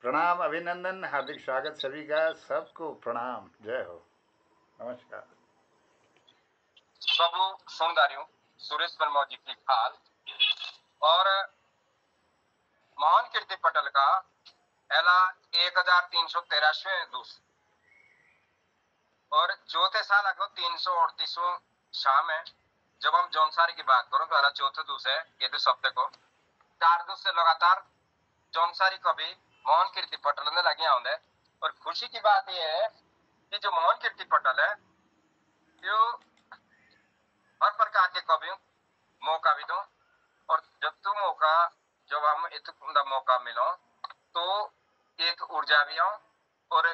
प्रणाम, अभिनंदन, हार्दिक स्वागत सभी का। सबको प्रणाम, जय हो, नमस्कार। सबू सुनदारियों सुरेश वर्मा जी की हाल और महान कीर्ति पटल का एला 1313वें दूस और चौथे साल अगो 338 शाम है। जब हम जौनसारी की बात करो तो एला चौथे दूस है। ये दूस हफ्ते को 4 दूस से लगातार जौनसारी को भी महान कीर्ति पटल ने लगे आउंदे। और खुशी की बात यह है कि जो महान कीर्ति पटल है यो हर प्रकार के कवियों मौका भी दो। और जब हम इतना मौका मिलो तो एक ऊर्जा भी आओ और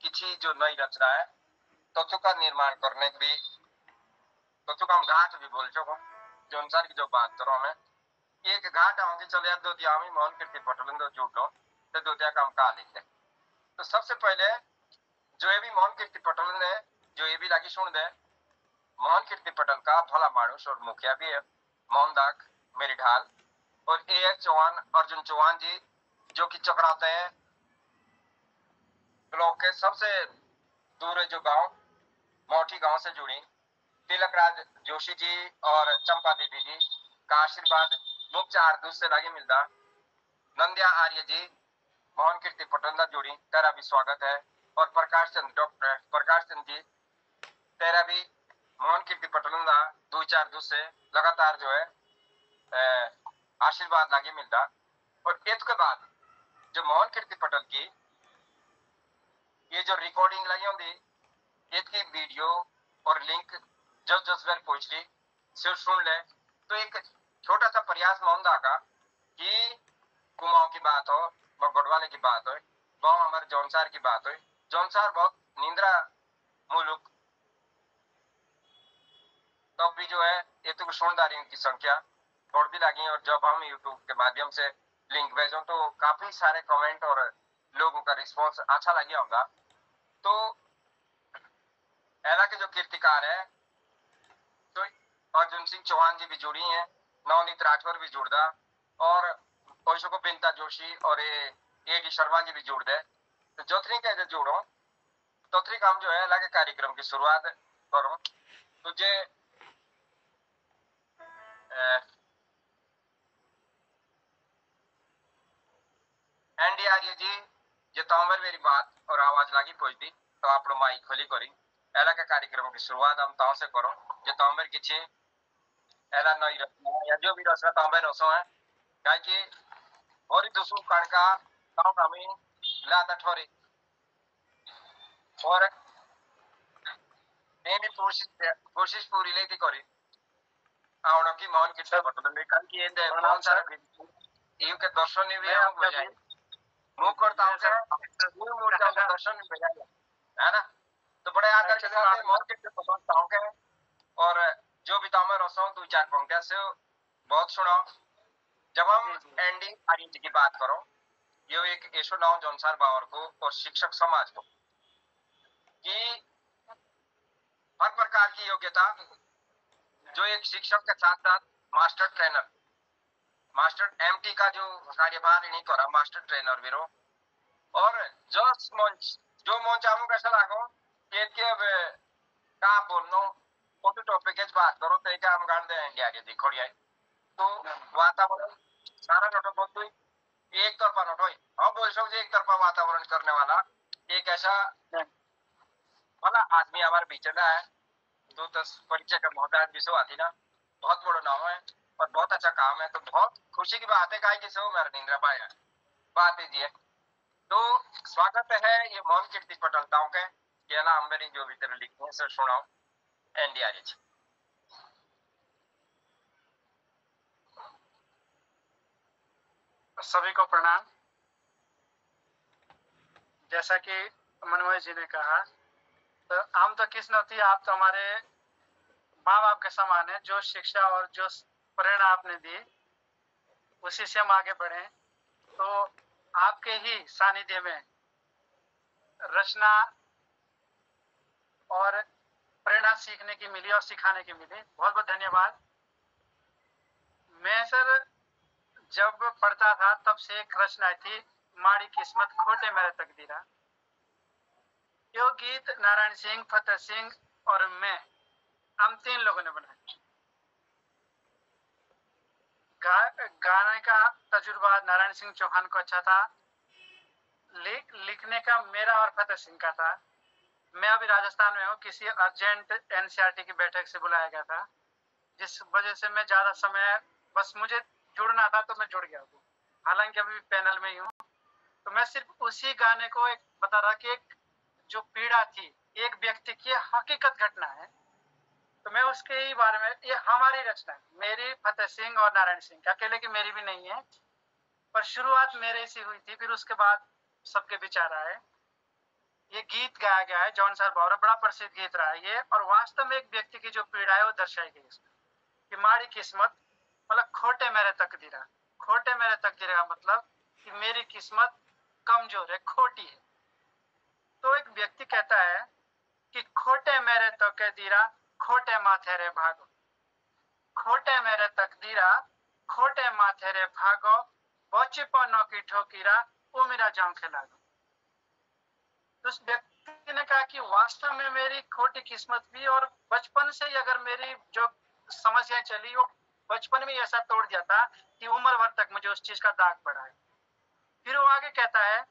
किसी जो नई रचना है तो का निर्माण करने भी तो हम घाट भी बोल चुको जो अनुसार की जो बात करो हमें एक घाट आओगे चले यार दो दिया मोहन कीर्ति पटल दो जुट लो तो दो दिया काम का लिखते। तो सबसे पहले जो ये भी मोहन कीर्ति पटल ने जो ये भी लगी सुन दे मोहन कीर्ति पटल का भला मानुष और मुखिया भी है मोहनदास मेरी ढाल और ए चौहान अर्जुन चौहान जी जो कि चक्राते हैं ब्लॉक के सबसे दूर है जो गांव मोठी गांव से जुड़ी तिलक राज जोशी जी और चंपा देवी जी का आशीर्वाद मुख्य आरदूत से लगे मिलता। नंदिया आर्य जी मोहन कीर्ति पटल जुड़ी तेरा भी स्वागत है। और प्रकाश चंद डॉक्टर प्रकाश चंद जी तेरा भी मोहन कीर्ति पटल 2-4 दूस से लगातार जो है आशीर्वाद लगे मिलता। और इसके बाद जो मोहन कीर्ति पटल की ये जो रिकॉर्डिंग लगी होंगी इसकी वीडियो और लिंक जस वेल पहुंच रही सिर्फ सुन ले तो एक छोटा सा प्रयास मोहनदा का कि कुमाऊं की बात हो गढ़वाले की बात हो वह हमारे जौनसार की बात हो। जौनसार बहुत निंद्रा मुलुक तब भी जो है ये तो सुनदारियों की संख्या बढ़ भी लगी। और जब हम यूट्यूब के माध्यम से लिंक भेजो तो काफी सारे कमेंट और लोगों का रिस्पॉन्स अच्छा लगे होगा। तो एला के जो कीर्तिकार है तो अर्जुन सिंह चौहान जी भी जुड़ी हैं नवनीत राठौर भी जुड़ और को बिंता जोशी और ए डी शर्मा जी भी जुड़ दे। तो जोथरी के जुड़ो तोथरी काम जो है अलग के कार्यक्रम की शुरुआत करो तुझे एनडीआरए जी जो तंबर मेरी बात और आवाज लगी पहुंचती तो आप माइक खोली करी एला के कार्यक्रम की शुरुआत हम ताओ से करो जो तंबर की छे एला नई रचना या जो भी रचना तंबर रसो है क्या कि और दूसरों कणका ताओ हमें लाता ठोरी और मेरी कोशिश पूरी लेती करी आवण की मोहन कितना पटल में कल की एंड बहुत सारे यू के दर्शन ने भी हम बजाए मुंह करता हूं सर मूल मूर्ति का दर्शन भी बजाए है ना। तो बड़े आदर के साथ मोहन कितना पसंद ताऊ के और जो भी ताऊ में रसों 2-4 पंक्तियां से बहुत सुना। जब हम एनडी आर्य जी की बात करो ये एक ऐसो नाम जौनसार बावर को और शिक्षक समाज को कि हर प्रकार की योग्यता जो एक शिक्षक के साथ साथ मास्टर ट्रेनर मास्टर एमटी का जो कार्यभार नहीं करा मास्टर ट्रेनर भी रो। और जो मंच आमू कैसा लागो के का बोलनो फोटो टॉपिक के बात करो तो एक हम गान दे इंडिया के दिखोड़ी आई तो वातावरण सारा नोटो बहुत एक तरफा नोट हो हम बोल सकते एक तरफा वातावरण करने वाला एक ऐसा भला आदमी हमारे बीच में है तो परिचय का मोहताज भी सो आती ना बहुत बड़ा नाम है और बहुत अच्छा काम है। तो बहुत खुशी की बात है का कि सो मेरा निंद्रा पाया बात है। तो स्वागत है ये मोहन कीर्ति पटलताओं के केला अंबेरी जो भी तेरे लिखने से सुनाओ एनडीआरएच। सभी को प्रणाम। जैसा कि मनमोहन जी ने कहा तो हम तो किस नती आप तो हमारे माँ बाप के समान है। जो शिक्षा और जो प्रेरणा आपने दी उसी से हम आगे बढ़े। तो आपके ही सानिध्य में रचना और प्रेरणा सीखने की मिली और सिखाने की मिली। बहुत बहुत धन्यवाद। मैं सर जब पढ़ता था तब से एक रचना थी माड़ी किस्मत खोटे मेरे तकदीरा। यो गीत नारायण सिंह, फतेह सिंह और मैं, हम 3 लोगों ने बनाया। गाने का तजुर्बा नारायण सिंह चौहान को अच्छा था, लिखने का मेरा और फतेह सिंह का था। मैं अभी राजस्थान में हूँ, किसी अर्जेंट एनसीईआरटी की बैठक से बुलाया गया था, जिस वजह से मैं ज्यादा समय, बस मुझे जुड़ना था तो मैं जुड़ गया हूँ, हालांकि अभी पैनल में ही हूँ। तो मैं सिर्फ उसी गाने को एक बता रहा कि एक जो पीड़ा थी एक व्यक्ति की हकीकत घटना है, तो मैं उसके ही बारे में, ये हमारी रचना है, मेरी, फतेह सिंह और नारायण सिंह, अकेले की मेरी भी नहीं है, पर शुरुआत मेरे से हुई थी, फिर उसके बाद सबके विचार आए। ये गीत गाया गया है जॉन सर बावरा, बड़ा प्रसिद्ध गीत रहा है ये, और वास्तव में एक व्यक्ति की जो पीड़ा है वो दर्शाई गई इसमें कि माड़ी किस्मत मतलब खोटे मेरे तकदीरा। खोटे मेरे तकदीरा का मतलब कि मेरी किस्मत कमजोर है, खोटी है। तो एक व्यक्ति कहता है कि खोटे मेरे तकदीरा, खोटे माथे रे भागो, खोटे मेरे तकदीरा, खोटे माथे रे भागो, बचपनों की ठोकीरा वो मेरा जाऊं खिलागो। तो उस व्यक्ति ने कहा कि वास्तव में मेरी खोटी किस्मत भी, और बचपन से ही अगर मेरी जो समस्याएं चली वो बचपन में ऐसा तोड़ दिया था कि उम्र भर तक मुझे उस चीज का दाग पड़ा है। फिर वो आगे कहता है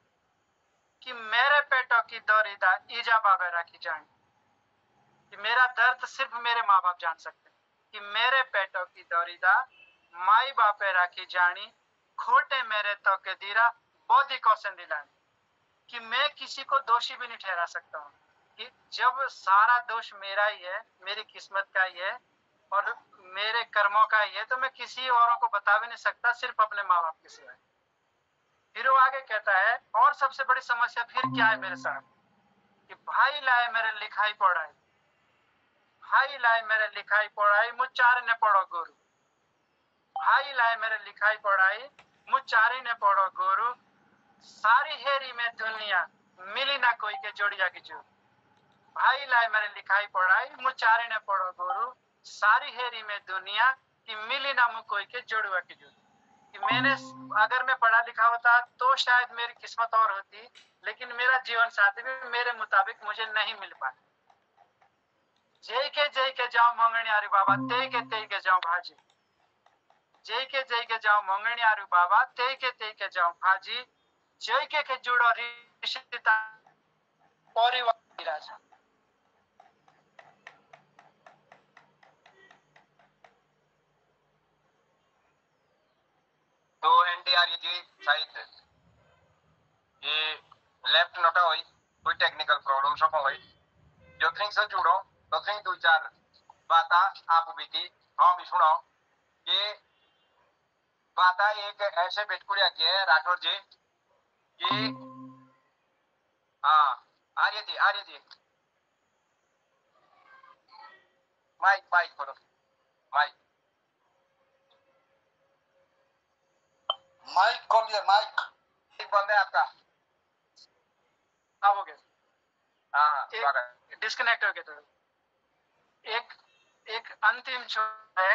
कि मेरे पेटों की दौरीदा ईजा बाबा राखी जानी, कि मेरा दर्द सिर्फ मेरे माँ बाप जान सकते हैं, कि मेरे पेटों की दौरीदा माई बापे राखी जानी, खोटे मेरे तो के दीरा बौद्धि कौशन दिलानी, कि मैं किसी को दोषी भी नहीं ठहरा सकता हूँ, कि जब सारा दोष मेरा ही है, मेरी किस्मत का ही है और मेरे कर्मों का ही है, तो मैं किसी औरों को बता भी नहीं सकता, सिर्फ अपने माँ बाप के सिवाय। फिर वो आगे कहता है और सबसे बड़ी समस्या फिर क्या है मेरे साथ, कि भाई लाए मेरे लिखाई पढ़ाई, भाई लाए मेरे लिखाई पढ़ाई मुचारे ने पढ़ो गुरु, भाई लाए मेरे लिखाई पढ़ाई मुचारे ने पढ़ो गुरु, सारी हेरी में दुनिया मिली ना कोई के जोड़िया की जो, भाई लाए मेरे लिखाई पढ़ाई मुचारे ने पढ़ो गुरु, सारी हेरी में दुनिया की मिली ना मु कोई के जोड़ुआ की जो। कि मैंने, अगर मैं पढ़ा लिखा होता तो शायद मेरी किस्मत और होती, लेकिन मेरा जीवन साथी भी मेरे मुताबिक मुझे नहीं मिल पाया। जय के जाओ मंगणियारू बाबा, ते के जाओ भाजी, जय के जाओ मंगणियारू बाबा, ते के जाओ भाजी, जय के जुड़ो रिश्ता परिवार राजा। तो एनटीआर जी शायद ये लेफ्ट नोटा हुई, कोई टेक्निकल प्रॉब्लम सको हुई, जो थिंग से जुड़ो तो थिंग 2-4 बात आप भी थी, हाँ भी सुनाओ। ये बात एक ऐसे बिटकुड़िया की है राठौर जी कि, हाँ आर्य जी माइक करो, माइक खोलिए, माइक बंद है आपका। अब हो गया, हाँ स्वागत। डिस्कनेक्ट हो गया। तो एक अंतिम छोर है,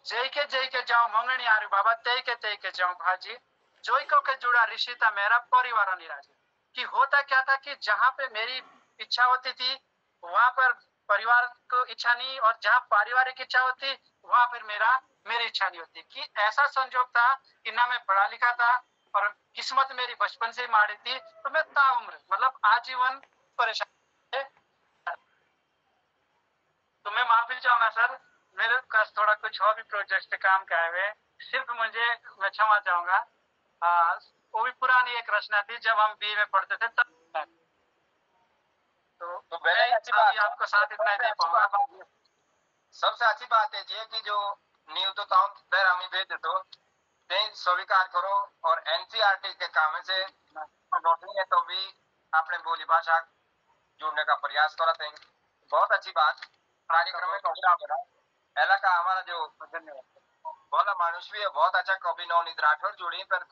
जय के जाओ मंगणियारू बाबा, ते के जाओ भाजी, जोई को के जुड़ा ऋषिता मेरा परिवार निराजी। कि होता क्या था कि जहां पे मेरी इच्छा होती थी वहां पर परिवार को इच्छा नहीं, और जहां पारिवारिक इच्छा होती वहां पर मेरी इच्छा नहीं होती। कि ऐसा संजोग था कि ना मैं पढ़ा लिखा था और किस्मत मेरी बचपन से ही माड़ी थी, तो मैं ताउम्र मतलब आजीवन परेशान। तो मैं माफी चाहूंगा सर, मेरे पास थोड़ा कुछ और भी प्रोजेक्ट पे काम किए हुए, सिर्फ मैं क्षमा चाहूंगा। वो भी पुरानी एक रचना थी जब हम बीए में पढ़ते थे तब। तो मैं अभी आपको साथ इतना ही दे पाऊंगा। सबसे अच्छी बात है जी कि जो न्यू तो हम भेज दे तो स्वीकार करो, और एनसीईआरटी के काम से नौकरी है तो भी अपने बोली भाषा जुड़ने का प्रयास करते हैं। बहुत अच्छी बात। कार्यक्रम में पहला का हमारा जो बोला मानुष भी है, बहुत अच्छा कवि नवनीत राठौर जुड़ी, पर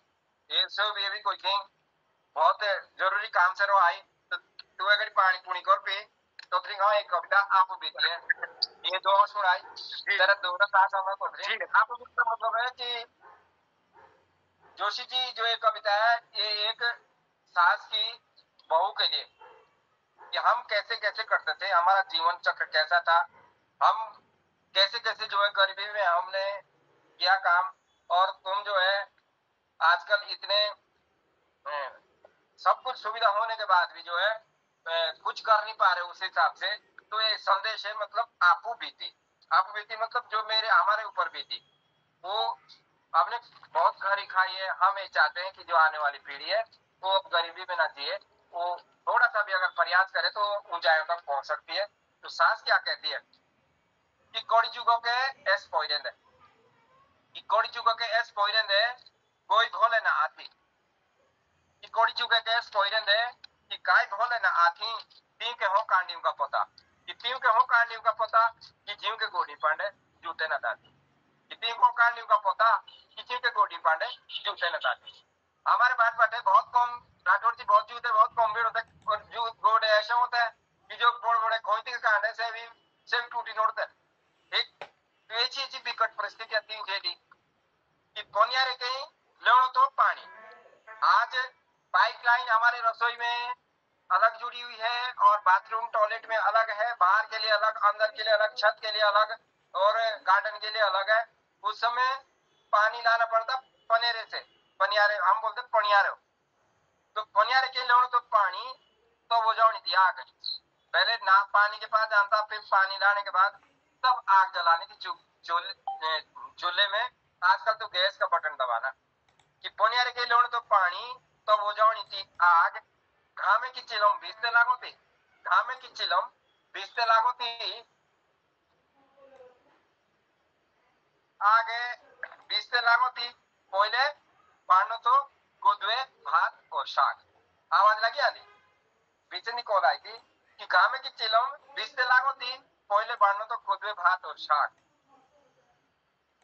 ये सब ये भी कोई कहीं बहुत जरूरी काम से रो आई, तो अगर पानी पुणी कर पे तो फिर हाँ एक कविता आप बीती है, ये दो सुनाई तेरा दोनों साथ समय को आप मतलब है कि जोशी जी जो एक कविता है ये एक सास की बहू के लिए कि हम कैसे कैसे करते थे, हमारा जीवन चक्र कैसा था, हम कैसे कैसे जो है गरीबी में हमने किया काम, और तुम जो है आजकल इतने सब कुछ सुविधा होने के बाद भी जो है कुछ कर नहीं पा रहे उस हिसाब से। तो ये संदेश है, मतलब आपू बीती मतलब जो मेरे हमारे ऊपर बीती, वो आपने बहुत खरी खाई है। हम ये चाहते हैं कि जो आने वाली पीढ़ी है वो अब गरीबी में ना जिए, वो थोड़ा सा भी अगर प्रयास करे तो ऊंचाइयों तक पहुंच सकती है। तो सास क्या कहती है कि कड़ी जुगों के एस पोइरेंदे, कि कड़ी जुगों के एस पोइरेंदे कोई भोले ना आती, कि कड़ी जुगे के एस पोइरेंदे कि काय भोले ना आती तीन के हो कांडियों का पता, कि तीन के हो कांडियों का पता कि जीव के गोड़ी पांडे जूते न दाती, कि तीन को कांडियों का पता कि जीव के गोड़ी पांडे जूते न दाती। हमारे बात बाटे बहुत कम राठौर जी, बहुत जूते बहुत कम भीड़ होते, और जू गोड़े ऐसे होते हैं कि जो बड़े बड़े खोइती के कांडे से भी सिर्फ टूटी नोड़ते। ठीक, तो ये चीज विकट परिस्थिति आती है कि पोनियारे कहीं लेनो तो पानी, आज पाइपलाइन हमारे रसोई में अलग जुड़ी हुई है और बाथरूम टॉयलेट में अलग है, बाहर के लिए अलग, अंदर के लिए अलग, छत के लिए अलग और गार्डन के लिए अलग है। उस समय पानी लाना पड़ता पनेरे से, पनियारे हम बोलते पनियारे, तो पनियारे के लिए तो पानी तो वो जाओ नहीं आग, पहले ना पानी के पास जानता, फिर पानी लाने के बाद तब आग जलानी थी चूल्हे में। आजकल तो गैस का बटन दबाना, कि पनियारे के लिए तो पानी तो वो जाओ नहीं थी आग, घामे की चिलम बीसते लागो थी, घामे की चिलम बीसते लागो थी, आगे बीसते लागो थी पहले पानो तो गोदवे भात और शाक। आवाज लगी आनी बीच निकोल आई थी कि घामे की चिलम बीसते लागो थी पहले बानो तो गोदवे भात और शाक।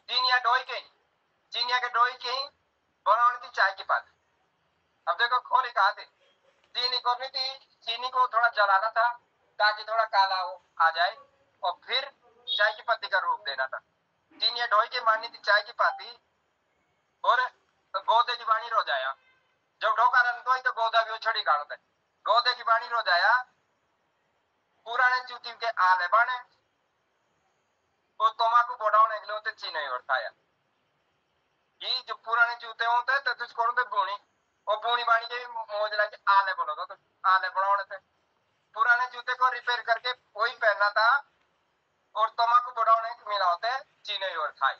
चीनिया डोई के चीनिया के डोई के बनानी थी चाय की पात। अब देखो खोली कहा थी चीनी करनी थी, चीनी को थोड़ा जलाना था ताकि थोड़ा काला हो आ जाए और फिर चाय की पत्ती का रूप देना था। चीनी ढोई के मारनी थी चाय की पत्ती और गोदे की बाणी रो जाया, जब ढोका रन तो गोदा भी छड़ी गाड़ते गोदे की बाणी रो जाया, पुराने जूती के आले बाने और तमाकू बढ़ाने के लिए होते चीनी और खाया। ये जो पुराने जूते होते हैं तो तुझको तो बुनी और बुनी बाणी के मोज लाके आले बोलो तो आले बढ़ाने थे, पुराने जूते को रिपेयर करके वही पहनना था और तमाकू बढ़ाने के मिला होते चीनी और खाई।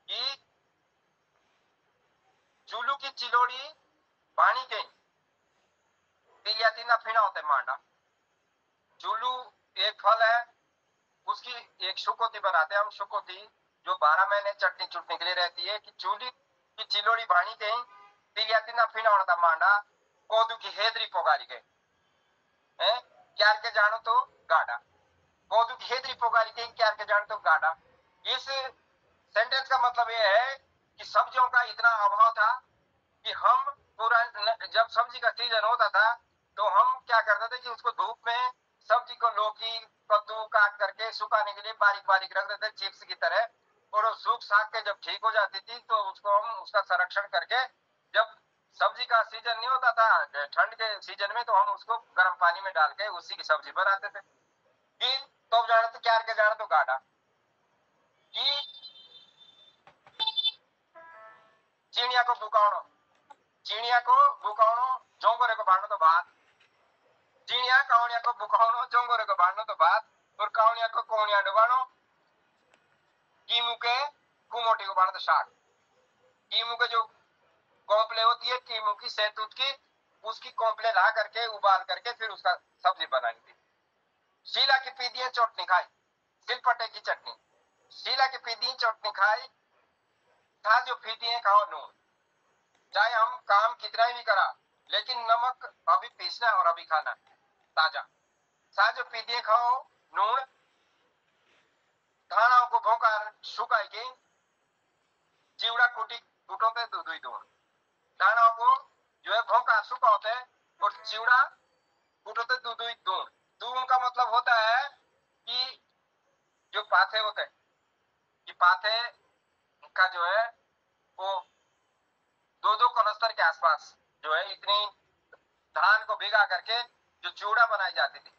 ये जुलू की चिलोड़ी पानी के तिलियाती ना फिना होते मांडा। जुलू एक फल है, उसकी एक शुकोती बनाते हैं हम, शुकोती जो 12 महीने चटनी चुटने के लिए रहती है, कि चूली की चिलोड़ी बाणी के तिलियाती ना फिना होता मांडा, कोदू की हेदरी पोगारी के क्यार के जानो तो गाड़ा, कोदू की हेदरी पोगारी के क्यार के जानो तो गाड़ा। इस सेंटेंस का मतलब यह है कि सब्जियों का इतना अभाव था कि हम पूरा जब सब्जी का सीजन होता था तो हम क्या करते थे कि उसको धूप में सब्जी को लौकी कद्दू काट करके सुखाने के लिए बारीक बारीक रख देते चिप्स की तरह, और वो सूख साख के जब ठीक हो जाती थी तो उसको हम उसका संरक्षण करके जब सब्जी का सीजन नहीं होता था ठंड के सीजन में तो हम उसको गर्म पानी में डाल के उसी की सब्जी बनाते थे। कि तो जाना तो क्या के जाना तो गाढ़ा कि चिड़िया को बुकावनो, चिड़िया को बुकावनो जोंगोरे को बांधो तो बात, चिड़िया कावनिया को बुकावनो जोंगोरे को बांधो तो बात, और कावनिया को कोनिया डुबानो, कीमू के कुमोटी को बांधो तो शाक। कीमू के जो कॉम्प्ले होती है कीमू की सैतूत की, उसकी कॉम्प्ले ला करके उबाल करके फिर उसका सब्जी बनानी थी। शीला की पीदियां चटनी खाई, सिलपट्टे की चटनी, शीला की पीदी चटनी खाई, था जो पीदियां खाओ नून, चाहे हम काम कितना ही करा लेकिन नमक अभी पीसना और अभी खाना ताजा, सा जो पीदियां खाओ नून, धानाओं को भोंकार सुखाई के चिवड़ा कुटी कुटोते दूध हुई दून, धानाओं को जो है भोंकार सुखा होते हैं और चिवड़ा कुटोते दूध हुई दून। दून का मतलब होता है कि जो पाथे होते हैं, कि पाथे का जो है वो 2-2 कनस्तर के आसपास जो है इतनी धान को भिगा करके जो चूड़ा बनाई जाती थी।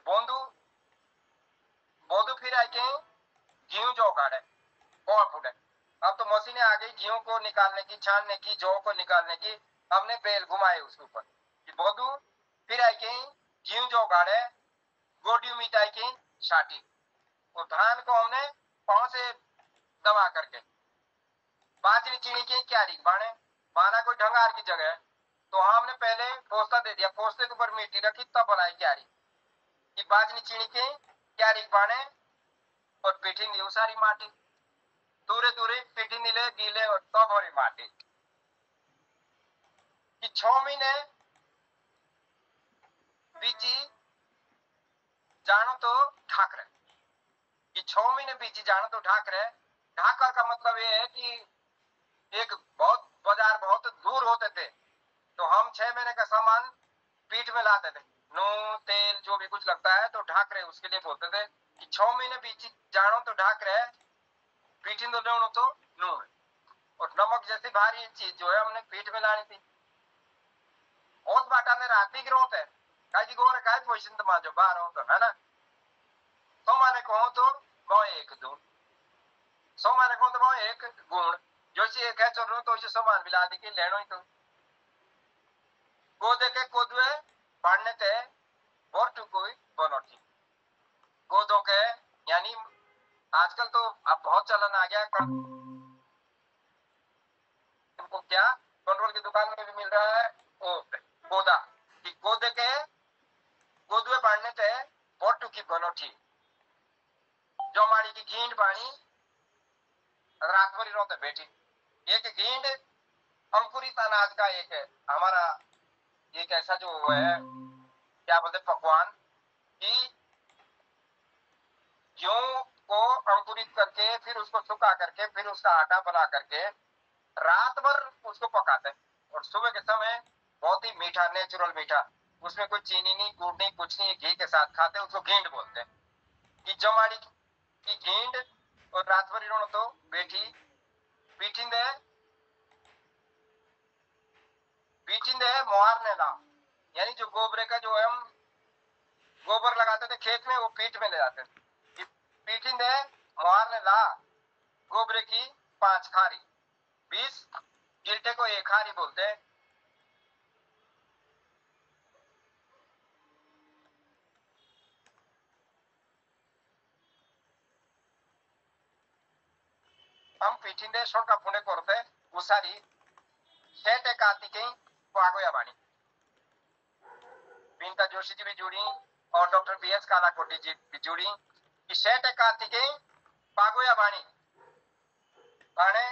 बोंदू बोंदू फिर आई के गेहूं जो उगाड़े और फूटे। अब तो मशीनें आ गई गेहूं को निकालने की, छानने की, जौ को निकालने की। हमने बेल घुमाए उसके ऊपर कि बोंदू फिर आई के गेहूं जो उगाड़े गोडी मिटाई की छाटी और धान को हमने पांव से दबा करके बाजरी चीनी की क्यारी बाने बाना कोई ढंगार की जगह तो हमने पहले पोस्ता दे दिया, पोस्ते के ऊपर मिट्टी रखी तब बनाई क्यारी कि बाजरी चीनी की क्यारी बाने और पीठी दी सारी माटी दूरे दूरे पीठी नीले गीले और तब भरी माटी कि 6 महीने बीची जानो तो ढाक रहे कि 6 महीने बीची जानो तो ढाक रहे। ढाकर का मतलब ये है कि एक बहुत बाजार बहुत दूर होते थे तो हम 6 महीने का सामान पीठ में लाते थे, नून तेल जो भी कुछ लगता है तो ढाक रहे उसके लिए बोलते थे कि 6 महीने बीच जानो तो ढाक रहे पीठी तो नून तो नून और नमक जैसी भारी चीज जो है हमने पीठ में लानी थी। बहुत बाटा में राती की रोत है काजी गोर काय पोजिशन तो माजो बाहर हो तो है ना। तो माने कहो तो वो एक दून सो माने कहो तो वो एक गुण जो सी एक है चलो तो इसे समान मिला दी के लेनो ही तो गोदे के कोदुए पढ़ने थे और तू कोई बनोटी गोदों के यानी आजकल तो अब बहुत चलन आ गया तुमको क्या कंट्रोल की दुकान में भी मिल रहा है ओ गोदा कि गोदे के गोदुए पढ़ने थे और तू की बनोटी जो हमारी की घींड पानी रात भरी रोते बैठी एक घींड अंकुरित अनाज का एक है हमारा एक ऐसा जो है क्या बोलते पकवान कि गेहूं को अंकुरित करके फिर उसको सुखा करके फिर उसका आटा बना करके रात भर उसको पकाते हैं और सुबह के समय बहुत ही मीठा नेचुरल मीठा उसमें कोई चीनी नहीं गुड़ नहीं कुछ नहीं घी के साथ खाते हैं उसको घींड बोलते हैं कि जमाड़ी की घींड और रात भर इन्होंने तो बैठी पीठिंदे पीठिंदे मुहारने ला यानी जो गोबरे का जो हम गोबर लगाते थे खेत में वो पीठ में ले जाते थे पीठिंदे मुहारने ला गोबरे की 5 खारी 20 गिल्टे को 1 खारी बोलते हैं। हम पीठिंदे शोका पुणे करते उसारी शेटे कार्तिकेय पागोया बाणी बिंता जोशी जी भी जुड़ी और डॉक्टर बीएस कालाकोटी जी भी जुड़ी कि शेटे कार्तिकेय पागोया बाणी बाणे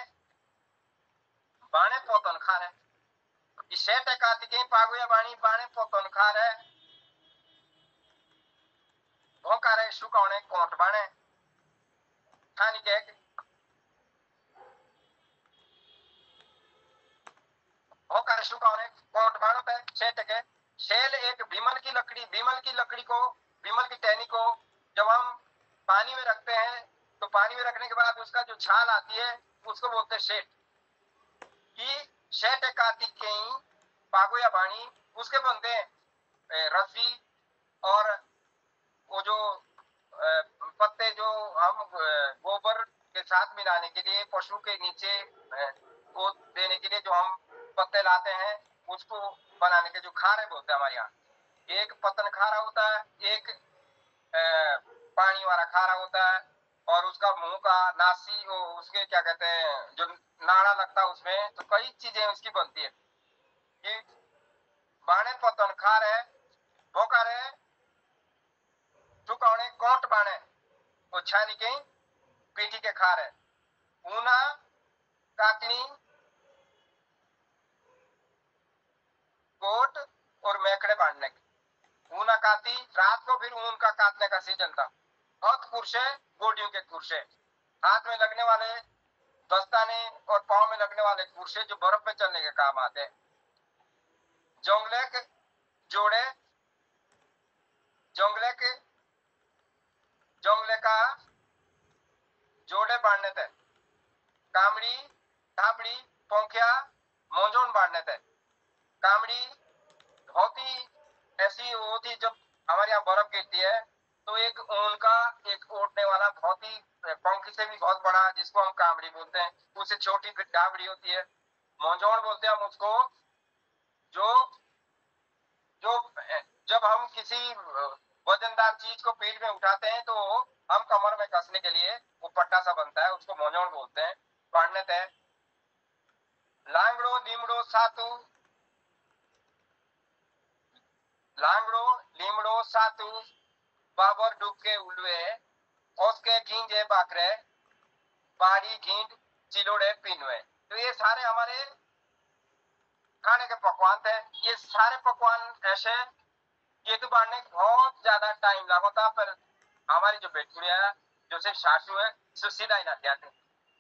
बाणे पोतन खा रहे कि शेटे कार्तिकेय पागोया बाणी बाणे पोतन खा रहे भोंका रहे शुकावने कोट बाणे खानी के भोंका शुकावने कोट बाणो पे शेटे के शेल एक भीमल की लकड़ी को भीमल की टहनी को जब हम पानी में रखते हैं तो पानी में रखने के बाद उसका जो छाल आती है उसको बोलते हैं शेट कि शेट कार्तिक के पागोया बाणी उसके बनते हैं रस्सी और वो जो पत्ते जो हम गोबर के साथ मिलाने के लिए पशु के नीचे को देने के लिए जो हम पत्ते लाते हैं उसको बनाने के जो खारे बोलते हैं हमारे यहाँ एक पतन खारा होता है एक पानी वाला खारा होता है और उसका मुंह का नासी उसके क्या कहते हैं जो नाड़ा लगता है उसमें तो कई चीजें उसकी बनती है कि बाणे पतन खा रहे भोका रहे चुकाने कोट बाणे वो छानी के पीठी के खा रहे ऊना काटनी कोट और मैकड़े बांधने ऊना काती रात को फिर ऊन का काटने का सीजन था बहुत कुर्से गोडियों के कुर्से हाथ में लगने वाले दस्ताने और पांव में लगने वाले कुर्से जो बर्फ में चलने के काम आते हैं जोंगले के जोड़े जोंगले का जोड़े बांधने थे कामड़ी धाबड़ी पंखिया मोजोन बांधने थे। कामड़ी बहुत ही ऐसी होती, जब हमारे यहाँ बर्फ गिरती है तो एक ऊन का एक ओढ़ने वाला बहुत ही पंखी से भी बहुत बड़ा, जिसको हम कामड़ी बोलते हैं, उससे छोटी फिर डाबड़ी होती है, मोजोन बोलते हैं हम उसको। जो जो जब हम किसी वजनदार चीज को पीठ में उठाते हैं तो हम कमर में कसने के लिए वो पट्टा सा बनता है, उसको मोजोन बोलते हैं। पढ़ने थे लांगड़ो लीमड़ो सातू, लांगड़ो लीमड़ो सातू बाबर डुबके उलवे उसके घींजे बाकरे बाड़ी घींड चिलोड़े पिनवे। तो ये सारे हमारे खाने के पकवान थे। ये सारे पकवान ऐसे ये तो बांधने बहुत ज्यादा टाइम लगा था, पर हमारी जो बेटुड़िया जो से सासू है सो सीधा ही ना क्या थे।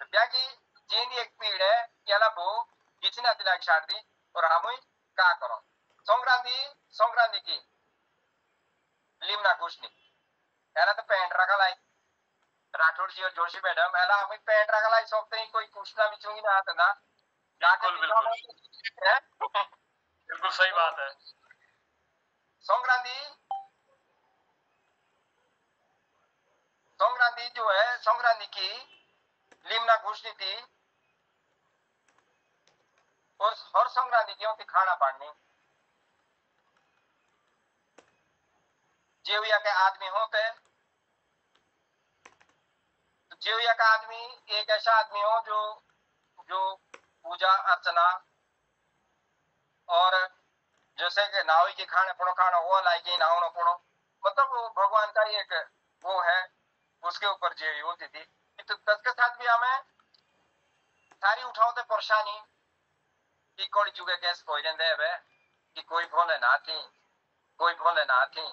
तो क्या की जेनी एक पीड़ है क्या वो किचना दिलाक छाड़ दी और हम का करो संक्रांति की लिमना कुछ एला तो पेंट रखा लाई राठौड़ जी और जोशी मैडम एला हम पेंट रखा लाई सोचते ही कोई कुछ ना बिचूंगी ना आता ना। बिल्कुल सही बात है। संक्रांति जो है, संक्रांति की लिमना घुसनी थी और हर संक्रांति की होती खाना पानी। जेविया के आदमी होते, तो जेविया का आदमी एक ऐसा आदमी हो जो पूजा अर्चना और जैसे कि नावी के खाने पड़ो खाना हो लाइक नावनो पड़ो, मतलब वो भगवान का एक वो है, उसके ऊपर जेवी होती थी। तो तत्के साथ भी हमें सारी उठाओते परेशानी कि कोई जुगे कैसे कोई रहते है कि कोई भोले ना थी कोई भोले ना थी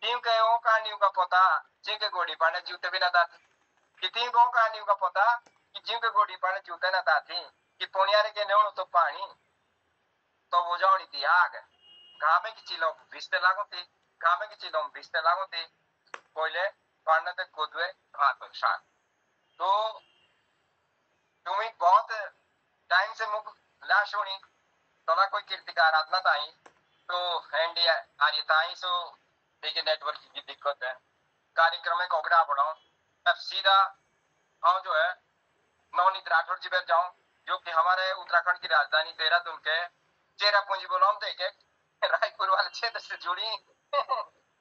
टीम के वो कहानियों का पता जिनके गोड़ी पाने जूते भी ना था कि टीम को कहानियों का पता कि जिनके गोड़ी पाने जूते ना था थी कि पोनियारे के नेवनो तो पानी तो वो जानी थी आग घामे की चीलों भिजते लागो थी घामे की चीलों भिजते लागो थी कोयले पाने तक कुदवे भात शाक। तो तुम्हें बहुत टाइम से मुख लाश होनी तोला कोई कीर्तिकार आत्मा ताई तो हैंडी आर्यताई सो देखिए नेटवर्क की दिक्कत है। कार्यक्रम में कोगड़ा बढ़ाओ अब सीधा हम जो है नवनीत राठौड़ जी बैठ जाऊं जो कि हमारे उत्तराखंड की राजधानी देहरादून के चेरापूंजी बोलो हम देखे रायपुर वाले क्षेत्र से जुड़ी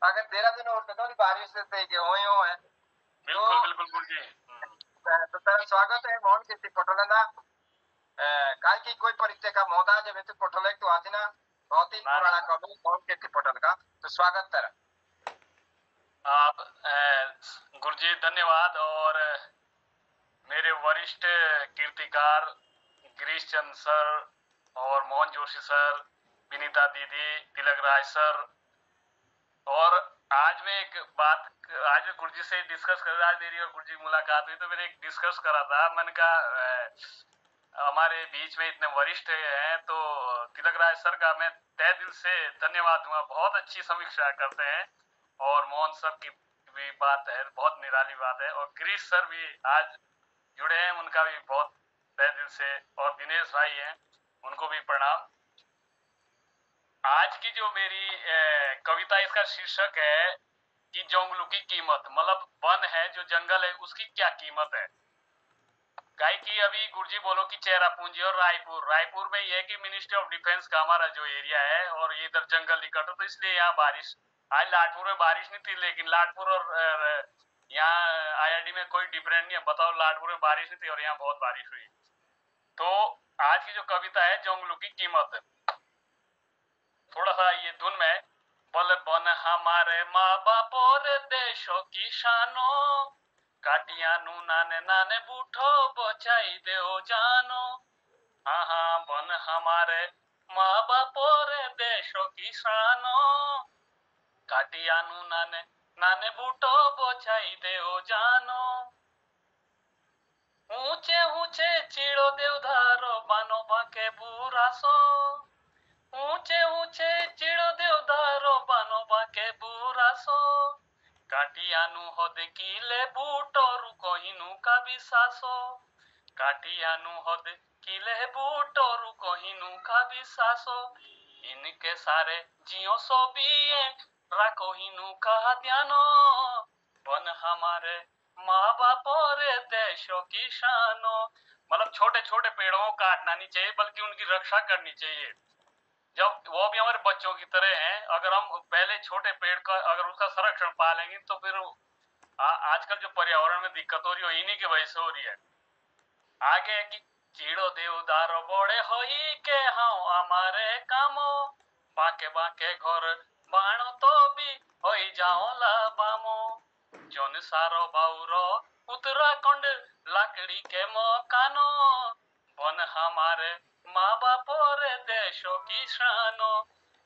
अगर देहरादून और तो बारिश से हो है बिल्कुल बिल्कुल गुरुजी। तो तेरा स्वागत है मोहन कीर्ति पटोलेना काय की कोई परिचय का मोहता जब तो पटोले तो आती ना बहुत ही पुराना कवि मोहन कीर्ति पटोल का, तो स्वागत तेरा। आप गुरुजी धन्यवाद। और मेरे वरिष्ठ कीर्तिकार गिरीश चंद सर और मोहन जोशी सर, विनीता दीदी, तिलक राज सर, और आज मैं एक बात आज मैं गुरुजी से डिस्कस कर रहा, आज मेरी और गुरुजी मुलाकात हुई तो मैंने एक डिस्कस करा था, मैंने कहा हमारे बीच में इतने वरिष्ठ हैं तो तिलक राज सर का मैं तहे दिल से धन्यवाद दूंगा, बहुत अच्छी समीक्षा करते हैं और मोहन सर की भी बात है बहुत निराली बात है, और गिरीश सर भी आज जुड़े हैं उनका भी बहुत तहे दिल से, और दिनेश भाई हैं उनको भी प्रणाम। आज की जो मेरी कविता इसका शीर्षक है कि जंगलों की कीमत, मतलब वन है जो जंगल है उसकी क्या कीमत है। गाय की अभी गुरुजी बोलो कि चेरापूंजी और रायपुर में ये है कि मिनिस्ट्री ऑफ डिफेंस का हमारा जो एरिया है और ये इधर जंगल निकट, तो इसलिए यहाँ बारिश, आज लाटपुर में बारिश नहीं थी लेकिन लाटपुर और यहाँ आईआईडी में कोई डिफरेंट नहीं है। बताओ लाटपुर में बारिश नहीं थी और यहाँ बहुत बारिश हुई। तो आज की जो कविता है जंगलों की कीमत, थोड़ा सा ये धुन में बल बन हमारे माँ बाप और देशों की शानो, काटिया नू नाने नाने बूठो बचाई दे ओ जानो। हाँ हाँ बन हमारे माँ बाप और देशों की शानो, काटिया नू नाने नाने बूठो बचाई दे ओ जानो। ऊंचे ऊंचे चिड़ो देवधारो बानो बाके बुरा सो, ऊंचे ऊंचे चिड़ो देवदारो बानो बाके बुरा सो, काटियानु हो देखिले बूटो रुको हिनु का विश्वासो, काटियानु हद किले बूटोरु कहिनु का विश्वासो इनके सारे जियो सोबिए राकोहिनु का ध्यानो वन हमारे माँ बाप रे देशों की शानो। मतलब छोटे छोटे पेड़ों को काटना नहीं चाहिए बल्कि उनकी रक्षा करनी चाहिए, जब वो भी हमारे बच्चों की तरह हैं। अगर हम पहले छोटे पेड़ का अगर उसका संरक्षण पालेंगे तो फिर आजकल जो पर्यावरण में दिक्कत हो रही है इन्हीं की वजह से हो रही है। आगे की चीड़ो देवदारो बड़े होई के हाँ हमारे कामो बाके बाके घर बाणो तो भी होई जाओ लाबामो जोन सारो बाउरो उत्तराखंड लाकड़ी के मकानो वन हमारे माँ बाप रे देशों की शानो।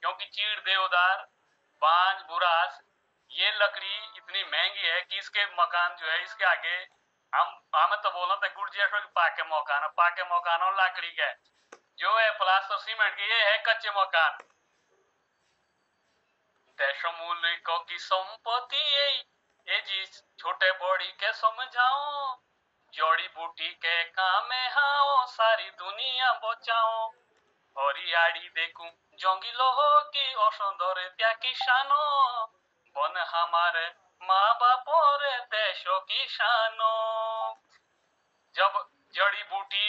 क्योंकि चीड़ देवदार बांज बुरास ये लकड़ी इतनी महंगी है कि इसके मकान जो है इसके आगे हम तो बोला था गुर्जिया पाके मकान और लाकड़ी के जो है प्लास्टर सीमेंट के ये है कच्चे मकान। देशों मूल्य की संपत्ति ये जी छोटे बड़ी के समझाओ जड़ी बूटी के काम में हाओ सारी दुनिया बचाओ हरियाड़ी देखूं जंगलो हो की औषधरे त्या किसानो वन हमारे माँ बाप रे देशों की शानो। जब जड़ी बूटी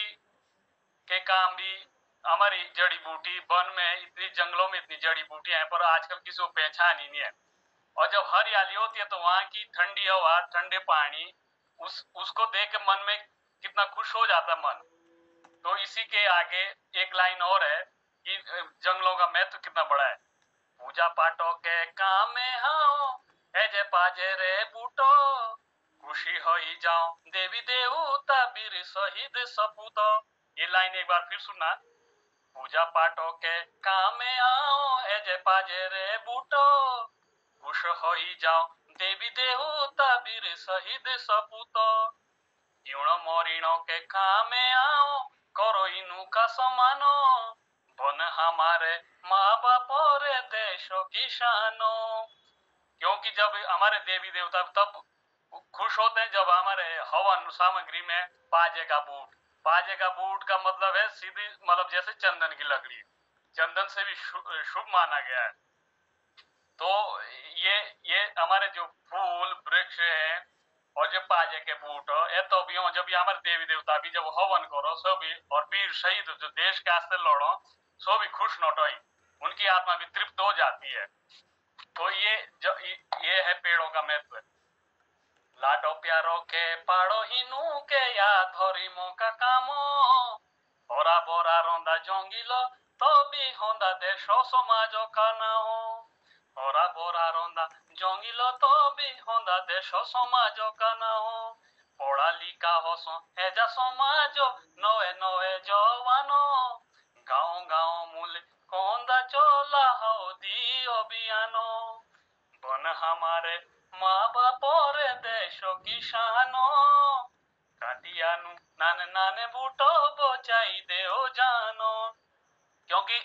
के काम भी हमारी जड़ी बूटी वन में इतनी जंगलों में इतनी जड़ी बूटियां हैं पर आजकल किसी को पहचान ही नहीं है। और जब हरियाली होती है तो वहां की ठंडी हवा ठंडे पानी उसको देख के मन में कितना खुश हो जाता मन। तो इसी के आगे एक लाइन और है कि जंगलों का महत्व कितना बड़ा है। पूजा पाठों के काम में हाँ एजे पाजे रे बूटो खुशी हो ही जाओ देवी देवता वीर शहीद सपूतो। ये लाइन एक बार फिर सुनना। पूजा पाठों के काम में आओ एजे पाजे रे बूटो खुश हो ही जाओ देवी देवता वीर शहीद सपूतो। यूणो मोरीणों के काम में आओ करो इनू का समानो वन हमारे माँ बाप रे देशों की शानो। क्योंकि जब हमारे देवी देवता तब खुश होते हैं जब हमारे हवन सामग्री में पाजे का बूट का मतलब है सीधी मतलब जैसे चंदन की लकड़ी चंदन से भी शुभ माना गया है। तो ये हमारे जो फूल वृक्ष है और जो पाजे के बूट ये तो भी जब भी हमारे देवी देवता भी जब हवन करो सो भी और वीर शहीद जो देश के आस्ते लड़ो सो भी खुश नोटोई उनकी आत्मा भी तृप्त हो जाती है। तो ये है पेड़ों का महत्व। लाडो प्यारो के पाड़ो हिनू के या धरी का कामो ओरा बोरा रोंदा जोंगिलो तो भी होंदा देशो समाजो का ना हो ओरा बोरा रोंदा जोंगिलो तो भी होंदा देशो समाजो का ना हो पढ़ा लिखा हो सो हेजा समाजो नोए नोए जवानो गाँव गाँव मूल कोंदा चोला हो दी अभियानो वन हमारे माँ बाप रे देशों की शानो काटियानु नाने नाने बूटो बचाई दे ओ जानो। क्योंकि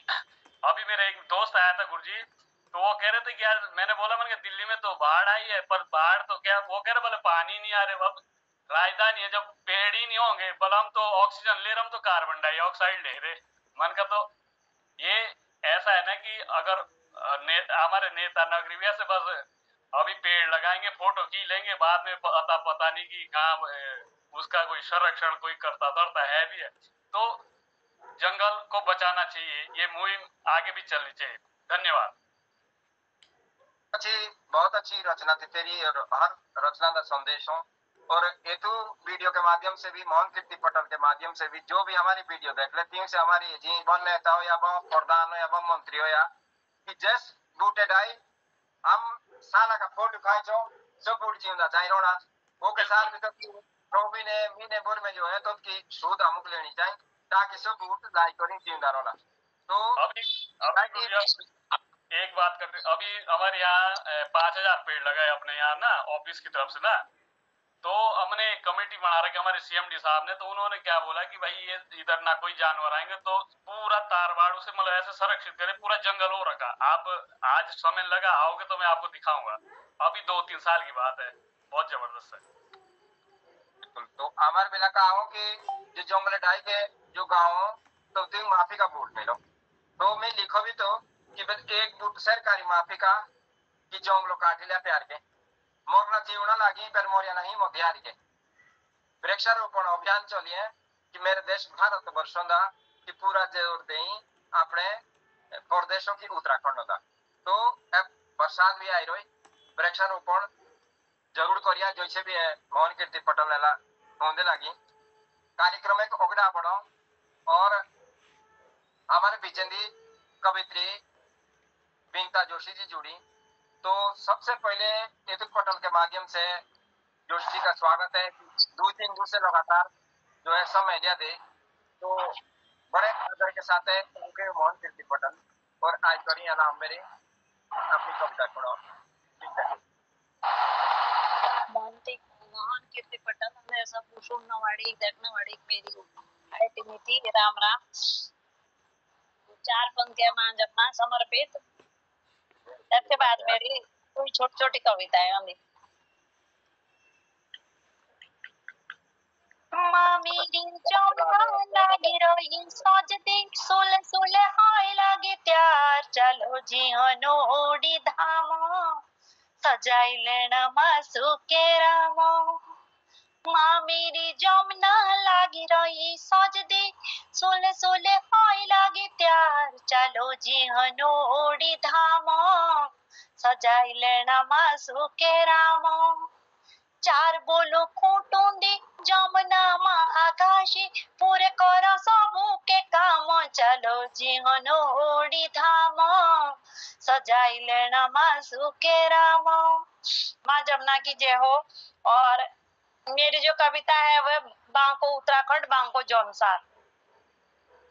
अभी मेरा एक दोस्त आया था गुरुजी तो वो कह रहे थे कि यार मैंने बोला मैंने दिल्ली में तो बाढ़ आई है पर बाढ़ तो क्या वो कह रहे बोले पानी नहीं आ रहे अब राजधानी है जब पेड़ ही नहीं होंगे बल हम तो ऑक्सीजन ले रहे हम तो कार्बन डाइऑक्साइड ले रहे मन का। तो ये ऐसा है ना कि अगर हमारे नेता नगरीय से बस अभी पेड़ लगाएंगे फोटो की लेंगे बाद में पता नहीं कि कहाँ उसका कोई संरक्षण कोई करता है भी है। तो जंगल को बचाना चाहिए ये मुहिम आगे भी चलनी चाहिए। धन्यवाद। बहुत अच्छी रचना थी तेरी और हर रचना का संदेश हो और हेतु वीडियो के माध्यम से भी मोहन कीर्ति पटल के माध्यम से भी जो भी हमारी वीडियो देख लेती हूँ से हमारी जीवन नेता हो या प्रधान हो या मंत्री हो या कि जस बूटे डाई हम साला का फोटो खाए छो सब बूट जीवना चाहिए रोना वो के साथ भी तो महीने भर में जो है तो की सूद अमुक लेनी चाहिए ताकि सब बूट लाइक करें जीवना रोना। तो अभी एक बात करते अभी हमारे यहाँ 5000 पेड़ लगाए अपने यहाँ ना ऑफिस की तरफ से ना तो हमने कमेटी बना रखी हमारे सीएमडी साहब ने। तो उन्होंने क्या बोला कि भाई ये इधर ना कोई जानवर आएंगे तो पूरा तारवाड़ से मतलब ऐसे संरक्षित करें पूरा जंगल हो रखा। आप आज समय लगा आओगे तो मैं आपको दिखाऊंगा अभी 2-3 साल की बात है बहुत जबरदस्त है। बिल्कुल। तो हमारे बिना का हो कि जो जंगल ढाई के जो गाँव तो तुम माफी का बूट मिलो तो मैं लिखो भी तो कि बस एक बूट सरकारी माफी का कि जंगलो काट लिया प्यार के मोरना जीवना लागी पर मोरिया नहीं मोतिहारी के वृक्षारोपण अभियान चलिए कि मेरे देश भारत वर्षों दा कि पूरा जोर दें अपने प्रदेशों की उत्तराखंड दा तो अब बरसात भी आई रही वृक्षारोपण जरूर करिया जैसे भी है मोहन कीर्ति पटेल नेला होने लगी कार्यक्रम एक ओगड़ा बनो और हमारे बिचंदी कवित्री बिंता जोशी जी जुड़ी तो सबसे पहले यदुक पटेल के माध्यम से जोशी जी का स्वागत है 2-3 दिन से लगातार जो है समय दिया दे तो बड़े आदर के साथ है उनके मोहन कीर्ति पटेल और आज करी नाम मेरे अपनी कविता सुनो मोहन कीर्ती पटेल અને सब सुनने वाली देखने वाली मेरी आईटी नीति राम राम 4 पंक्तियां मान जपना समर्पित इसके बाद मेरी कोई छोटी छोटी कविताएं होंगी मामी दिन चौमा लागी रोई सोच दी सोले सोले हाय लागे त्यार चलो जी हनोड़ी धामो सजाई लेना मासु के रामो माँ मेरी जमुना लागी रही सोच दी सोले सोले हाय लागे त्यार चलो जी हनोड़ी धामो सजाई लेना मासु के रामो चार बोलो खूंटों दी जमुना माँ आकाशी पूरे करो सबू के काम चलो जीवनोड़ी धामो सजाई लेना मासु के रामो माँ जमुना की जय हो। और मेरी जो कविता है वह बांको उत्तराखंड बांको जौनसार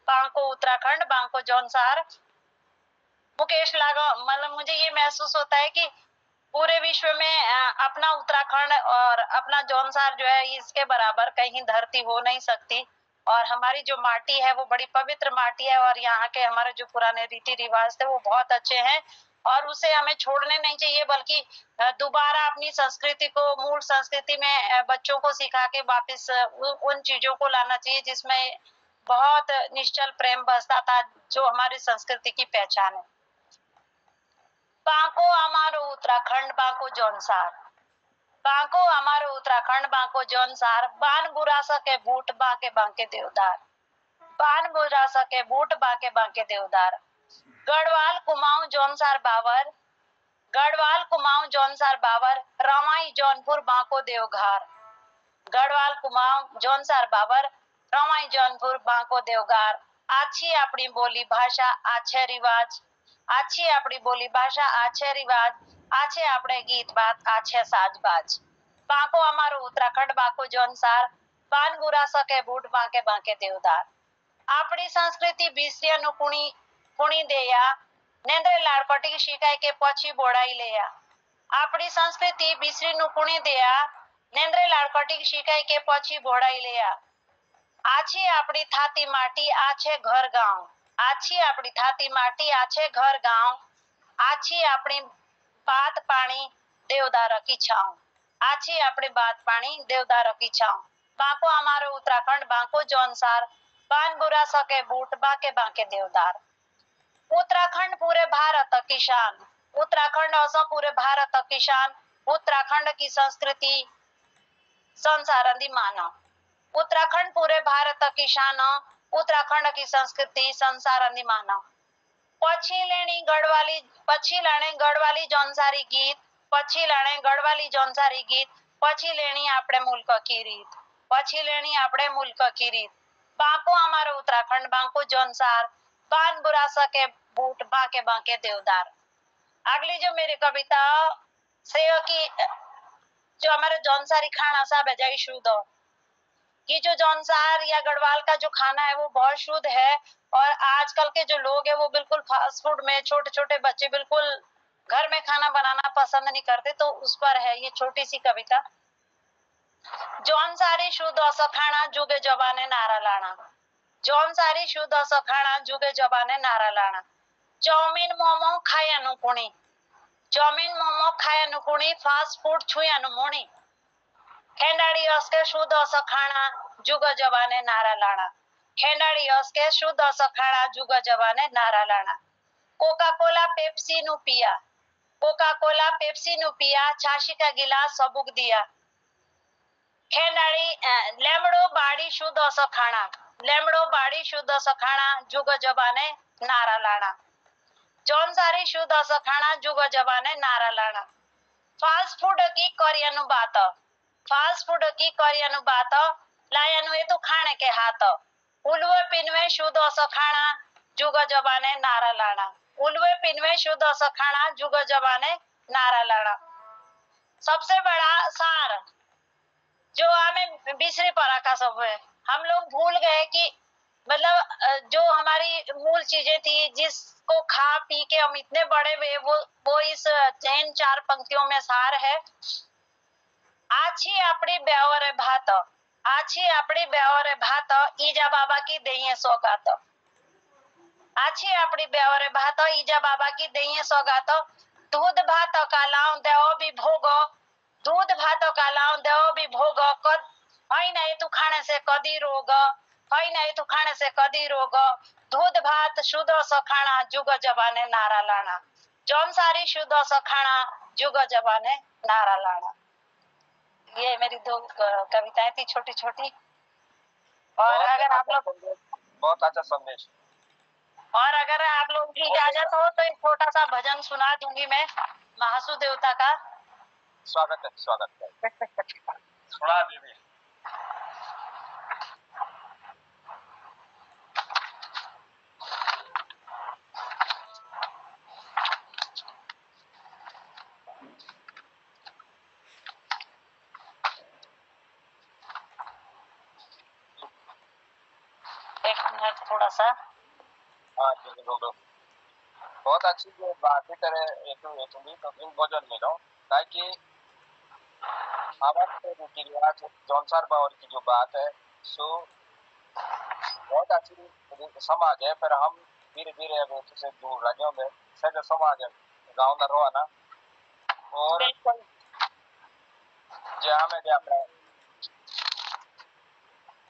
बांको उत्तराखंड बांको जौनसार मुकेश लागा मतलब मुझे ये महसूस होता है कि पूरे विश्व में अपना उत्तराखंड और अपना जौनसार जो है इसके बराबर कहीं धरती हो नहीं सकती और हमारी जो माटी है वो बड़ी पवित्र माटी है और यहाँ के हमारे जो पुराने रीति रिवाज थे वो बहुत अच्छे हैं और उसे हमें छोड़ने नहीं चाहिए बल्कि दोबारा अपनी संस्कृति को मूल संस्कृति में बच्चों को सिखा के वापस उन चीजों को लाना चाहिए जिसमें बहुत निश्चल प्रेम बसता था जो हमारी संस्कृति की पहचान है। बांको हमारो उत्तराखंड बांको जौनसार बांको हमारो उत्तराखंड बांको जौनसार बान बुरा सके बूट बांके बांके देवदार बान बुरा सके बूट बांके बांके देवदार गढ़वाल कुमाऊं जौनसार बावर गढ़वाल कुमाऊं जौनसार बावर रवाई जौनपुर बांको देवघार गढ़वाल कुमाऊं जौनसार बावर रवाई जौनपुर बांको देवघार आछी अपनी बोली भाषा आछे रिवाज आछी अपनी बोली भाषा आछे रिवाज आछे अपने गीत बात आछे साजबाज बांको हमारो उत्तराखंड बांको जौनसार बान बुरा सके बूट बांके बांके देवदार अपनी संस्कृति बीसरिया नु कुणी देया नेंद्रे लाड़पटी शिकाय के पछी बोड़ाई लेया अपनी संस्कृति बीसरी नु कुणी देया नेंद्रे लाड़पटी शिकाय के पछी बोड़ाई लेया आछी अपनी थाती माटी आछे घर गांव आछी अपनी थाती माटी आछे घर गांव आछी अपनी बात पानी देवदार की छाव आछी अपनी बात पानी देवदार की छाव बांको हमारो उत्तराखंड बांको जौनसार बान बुरा सके बूट बांके बांके देवदार उत्तराखंड पूरे भारत की शान उत्तराखंड असो पूरे भारत की शान उत्तराखंड की संस्कृति संसार दी माना उत्तराखंड पूरे भारत की शान उत्तराखंड की संस्कृति संसार दी माना पछी लेनी गढ़वाली जौनसारी गीत पछी लेने गढ़वाली जौनसारी गीत पछी लेनी अपने मुल्क की रीत पछी लेनी अपने मुल्क की रीत बांको हमारे उत्तराखंड बांको जौनसार बान बुरा सके बूट बांके बांके देवदार। अगली जो मेरी कविता से की जो हमारे जौनसारी खाना साहब है शुद्ध कि जो जौनसार या गढ़वाल का जो खाना है वो बहुत शुद्ध है और आजकल के जो लोग हैं वो बिल्कुल फास्ट फूड में छोटे छोटे बच्चे बिल्कुल घर में खाना बनाना पसंद नहीं करते तो उस पर है ये छोटी सी कविता। जौनसारी शुद्ध असो खाना जुगे जबाने नारा लाना जौनसारी शुद्ध असो खाना जुगे जबाने नारा लाना चाउमीन मोमो खाए अनुकुणी चाउमीन मोमो खाए अनुकुणी फास्ट फूड छुई अनुमुणी ખેંડાળી હસકે શુદ્ધ સખાણા જુગ જવાને નારા લાણા ખેંડાળી હસકે શુદ્ધ સખાણા જુગ જવાને નારા લાણા કોકા કોલા પેપ્સી નું પિયા કોકા કોલા પેપ્સી નું પિયા છાશી કા ગિલાસ સબુક દિયા ખેંડાળી લેમડો બાડી શુદ્ધ સખાણા લેમડો બાડી શુદ્ધ સખાણા જુગ જવાને નારા લાણા જૌનસારી શુદ્ધ સખાણા જુગ જવાને નારા લાણા ફાસ્ટ ફૂડ કી કોરિયાનું બાત ફાસ્ટ ફૂડ કી કોરિયાનું બાત લાયાનું એ તો ખાણે કે હાથ ઉલવે પિનવે શુદ્ધ સખાણા જુગ જવાને નારા લાણા उल्वे पिनवे शुद्ध सखाना जुग जवाने नारा लाना सबसे बड़ा सार जो हमें बिसरे पड़ा का सब है हम लोग भूल गए कि मतलब जो हमारी मूल चीजें थी जिसको खा पी के हम इतने बड़े हुए वो इस जैन 4 पंक्तियों में सार है आछी अपनी ब्यावर भात आछी अपनी ब्यावर भात ईजा बाबा की दही सौगात आछी अपनी ब्यावरे भात ईजा बाबा की दही सौगात दूध भात का लाऊं देओ भी भोगो दूध भात का लाऊं देओ भी भोगो कद हई नहीं तू खाने से कदी रोग हई नहीं तू खाने से कदी रोग दूध भात शुद्ध सखाना जुग जवाने नारा लाना जौन सारी शुद्ध सखाना जुग जवाने नारा लाना। ये मेरी 2 कविताएं थी छोटी छोटी और अगर आप लोग बहुत अच्छा संदेश और अगर आप लोग की इजाजत हो तो एक छोटा सा भजन सुना दूंगी मैं महासु देवता का। स्वागत है सुना दीदी। एक मिनट थोड़ा सा। हाँ जी बोलो। बहुत अच्छी जो बात करे एक भी तो इन भोजन मिलो ताकि हमारे रीति रिवाज जौनसार बावर की जो बात है सो बहुत अच्छी समाज है पर हम धीरे धीरे अब से दूर राज्यों में सज समाज है गाँव में रहो ना और जहाँ में अपने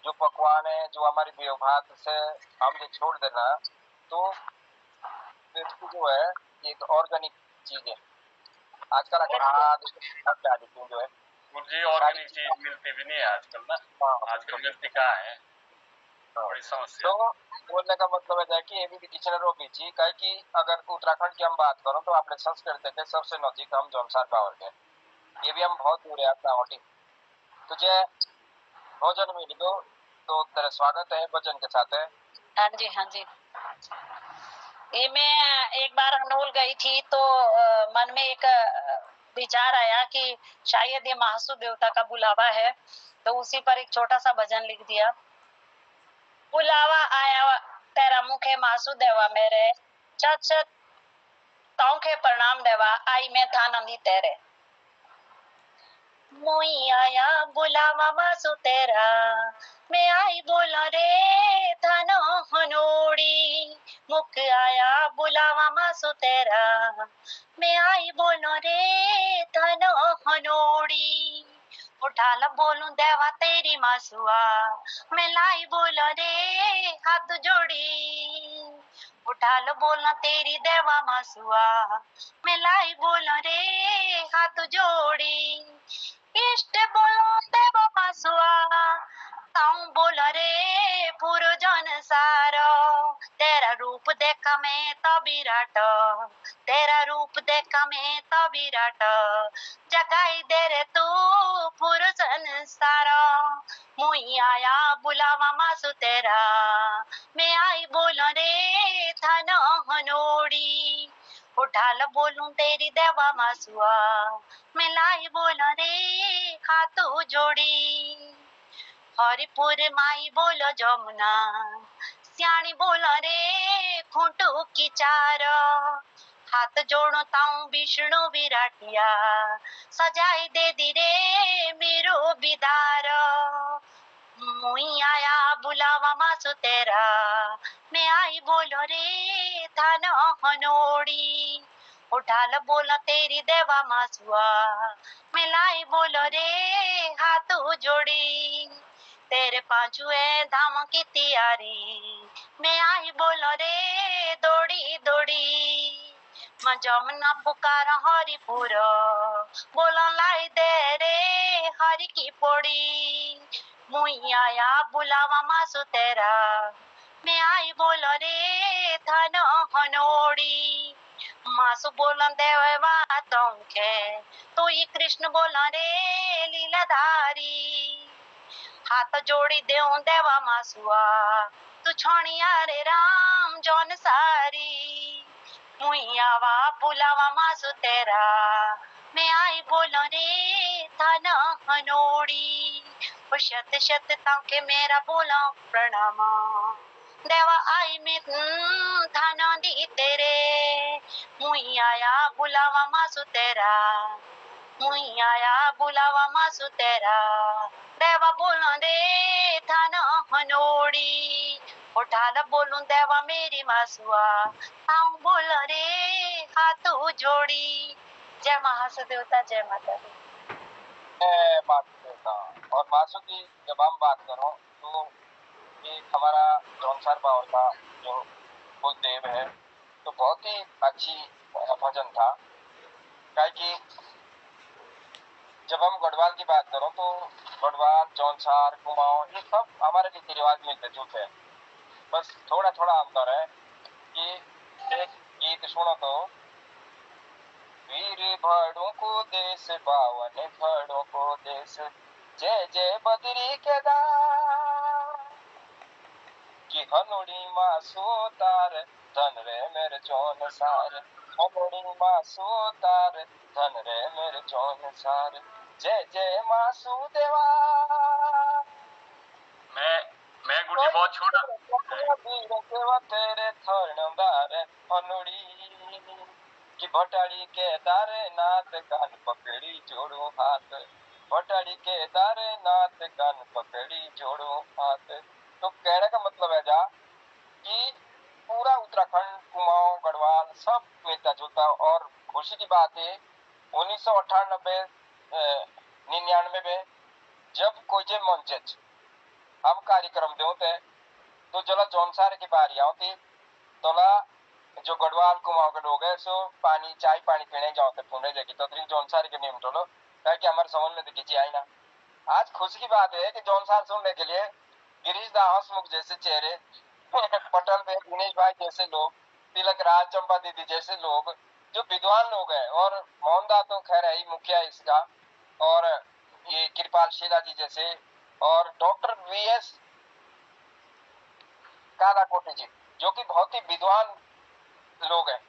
जो पकवान है जो हमारी व्यवहार से हम जो छोड़ देना तो इसकी जो है एक ऑर्गेनिक चीज है आजकल खाद डाली जो है गुरुजी ऑर्गेनिक चीज मिलती भी नहीं है आजकल ना। आजकल मिलती कहाँ है बड़ी समस्या। तो बोलने का मतलब है कि ये भी डिक्शनरी बीची कहे कि अगर उत्तराखंड की हम बात करो तो अपने संस्कृति के सबसे नजदीक हम जौनसार पावर के ये भी हम बहुत दूर है अपना होटी तुझे भोजन मिल दो तो तेरा स्वागत है भोजन के साथ है। हाँ जी हाँ जी। ये मैं एक बार हनोल गई थी तो मन में एक विचार आया कि शायद ये महासु देवता का बुलावा है तो उसी पर एक छोटा सा भजन लिख दिया। बुलावा आया तेरा मुखे महासु देवा मेरे छत छत तौखे प्रणाम देवा आई मैं था नंदी तेरे मोई आया बुलावा मासु तेरा मैं आई बोला रे थानो हनोड़ी मुख आया बुलावा मासु तेरा मैं आई बोलो रे थानो हनोड़ी उठा लो बोलूं देवा तेरी मासुआ मैं लाई बोलो रे हाथ जोड़ी उठा लो बोलना तेरी देवा मासुआ मैं लाई बोलो रे हाथ जोड़ी इष्ट बोलो देवा मासुआ ताऊ बोल रे पूरो जन सारो तेरा रूप देखा मैं तो विराट तेरा रूप देखा मैं तो विराट जगाई दे रे तू पूरो जन सारो मुई आया बुलावा मासु तेरा मैं आई बोलो रे थानो हनोड़ी उठा लो बोलूं तेरी देवा मासुआ मैं लाई बोलो रे हाथों जोड़ी हरिपुर माई बोलो जमुना सियाणी बोलो रे खूंटू की चारो हाथ जोड़ो ताऊ विष्णु विराटिया सजाई दे दी रे मेरो बिदारो मुई आया बुलावा मासु तेरा मैं आई बोलो रे थानो हनोड़ी उठा लो बोलो तेरी देवा मासुआ, मिलाई बोलो रे हाथ जोड़ी, तेरे पांचुए धाम की तैयारी, मैं आई बोलो रे दौड़ी दौड़ी, मैं जमुना पुकार हरिपुर, बोलो लाई दे रे हरि की पोड़ी, मुई आया बुलावा मासु तेरा, मैं आई बोलो रे धन हनोड़ी, मासु बोलन देवा तोंके, तू ही कृष्ण बोला रे लीलाधारी, हाथ जोड़ी देऊं देवा मासुआ, तू छोड़िया रे राम जौन सारी, मुई आवा बुलावा मासु तेरा, मैं आई बोलो रे धन हनोड़ी, ओ शत शत ताके मेरा बोलो प्रणाम, देवा आई मैं धन दी तेरे, मुई आया बुलावा मासु तेरा, मुई आया बुलावा मासु तेरा, देवा बोलो रे धन हनोड़ी, उठा लो बोलूं देवा मेरी मासुआ, आऊं बोलो रे हाथ जोड़ी। जय महासदेवता, जय माता दी। मासूदेवता और मासू की जब हम बात करो तो एक हमारा जौनसार बावर का जो कुल देव है तो बहुत ही अच्छी भजन था। क्या कि जब हम गढ़वाल की बात करो तो गढ़वाल, जौनसार, कुमाऊं ये सब हमारे रीति रिवाज मिलते जुलते हैं, बस थोड़ा थोड़ा अंतर है कि एक गीत सुनो तो वीर भाड़ों को देश, बावन भाड़ों को देश, जय जय बद्री केदार, कि हनुड़ी मासो तार, धन रे मेरे जौन सार, हनुड़ी मासो तार, धन रे मेरे जौन सार, जय जय मासू देवा। मैं गुरुजी बहुत छोटा देवा तेरे थर्णदार हनुड़ी, कि भटाड़ी के दारे नाथ कान पकड़ी जोड़ो हाथ, भटाड़ी के दारे नाथ कान पकड़ी जोड़ो हाथ। तो कहने का मतलब है जा कि पूरा उत्तराखंड, कुमाऊं, गढ़वाल सब मिलता जुलता। और खुशी की बात है 1998 99 में जब कोई मंच हम कार्यक्रम देते तो जला जौनसार की बारी आती तोला जो गढ़वाल कुमाऊं के लोग है सो पानी चाय पानी पीने जाते पुणे देखी तो जौनसार के नियम टोलो ताकि हमारे समझ में दिखी आई ना। आज खुशी की बात है कि जौनसार सुनने के लिए गिरीश दा हंसमुख जैसे चेहरे, पटल में दिनेश भाई जैसे लोग, तिलक राज, चंपा दीदी जैसे लोग जो विद्वान लोग हैं, और मोहनदा तो खैर है ही मुखिया इसका, और ये कृपाल शीला जी जैसे, और डॉक्टर वीएस कालाकोटी जी जो कि बहुत ही विद्वान लोग हैं,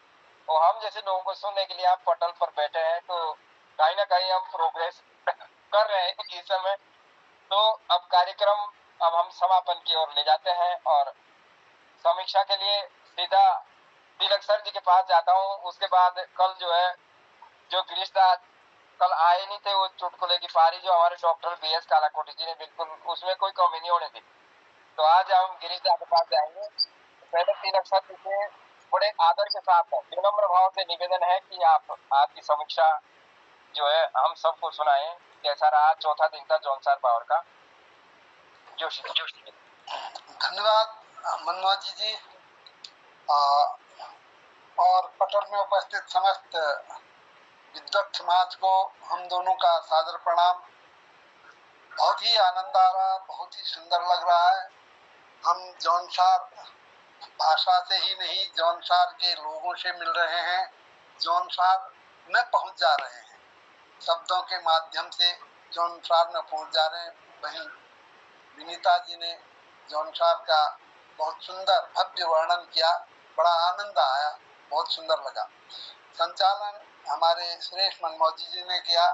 और हम जैसे लोगों को सुनने के लिए आप पटल पर बैठे हैं तो कहीं ना कहीं हम प्रोग्रेस कर रहे हैं इस समय। तो अब कार्यक्रम अब हम समापन की ओर ले जाते हैं और समीक्षा के लिए सीधा तिलक सर जी के पास जाता हूँ। उसके बाद कल जो है जो गिरीश दा कल आए नहीं थे, वो चुटकुले की पारी जो हमारे डॉक्टर बीएस कालाकोटी जी ने बिल्कुल उसमें कोई कमी नहीं होने दी, तो आज हम गिरीश दा के पास जाएंगे। पहले तिलक सर जी से बड़े आदर के साथ विनम्र भाव से निवेदन है कि आप आपकी समीक्षा जो है हम सबको सुनाएं। कैसा रहा चौथा दिन था जौनसार पावर का? जोशी जोशी। धन्यवाद मनमोहन जी और पटल में उपस्थित समस्त विद्वत समाज को हम दोनों का सादर प्रणाम। बहुत ही आनंद आ रहा, बहुत ही सुंदर लग रहा है। हम जौनसार भाषा से ही नहीं जौनसार के लोगों से मिल रहे हैं, जौनसार में पहुंच जा रहे हैं, शब्दों के माध्यम से जौनसार में पहुंच जा रहे हैं। वहीं विनीता जी ने जौनसार का बहुत सुंदर भव्य वर्णन किया, बड़ा आनंद आया, बहुत सुंदर लगा। संचालन हमारे सुरेश मनमोजी जी ने किया।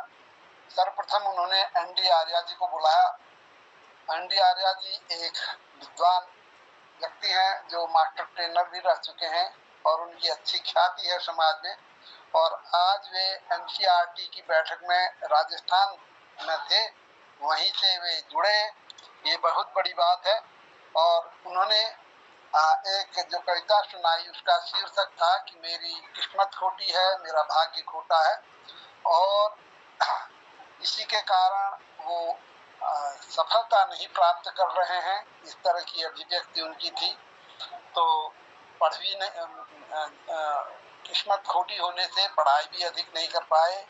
सर्वप्रथम उन्होंने एनडी आर्या जी को बुलाया। एनडी आर्या जी एक विद्वान व्यक्ति हैं जो मास्टर ट्रेनर भी रह चुके हैं और उनकी अच्छी ख्याति है समाज में, और आज वे एनसीईआरटी की बैठक में राजस्थान में थे, वहीं से वे जुड़े, ये बहुत बड़ी बात है। और उन्होंने एक जो कविता सुनाई उसका शीर्षक था कि मेरी किस्मत खोटी है, मेरा भाग्य खोटा है, और इसी के कारण वो सफलता नहीं प्राप्त कर रहे हैं, इस तरह की अभिव्यक्ति उनकी थी। तो पढ़वी नहीं, किस्मत खोटी होने से पढ़ाई भी अधिक नहीं कर पाए,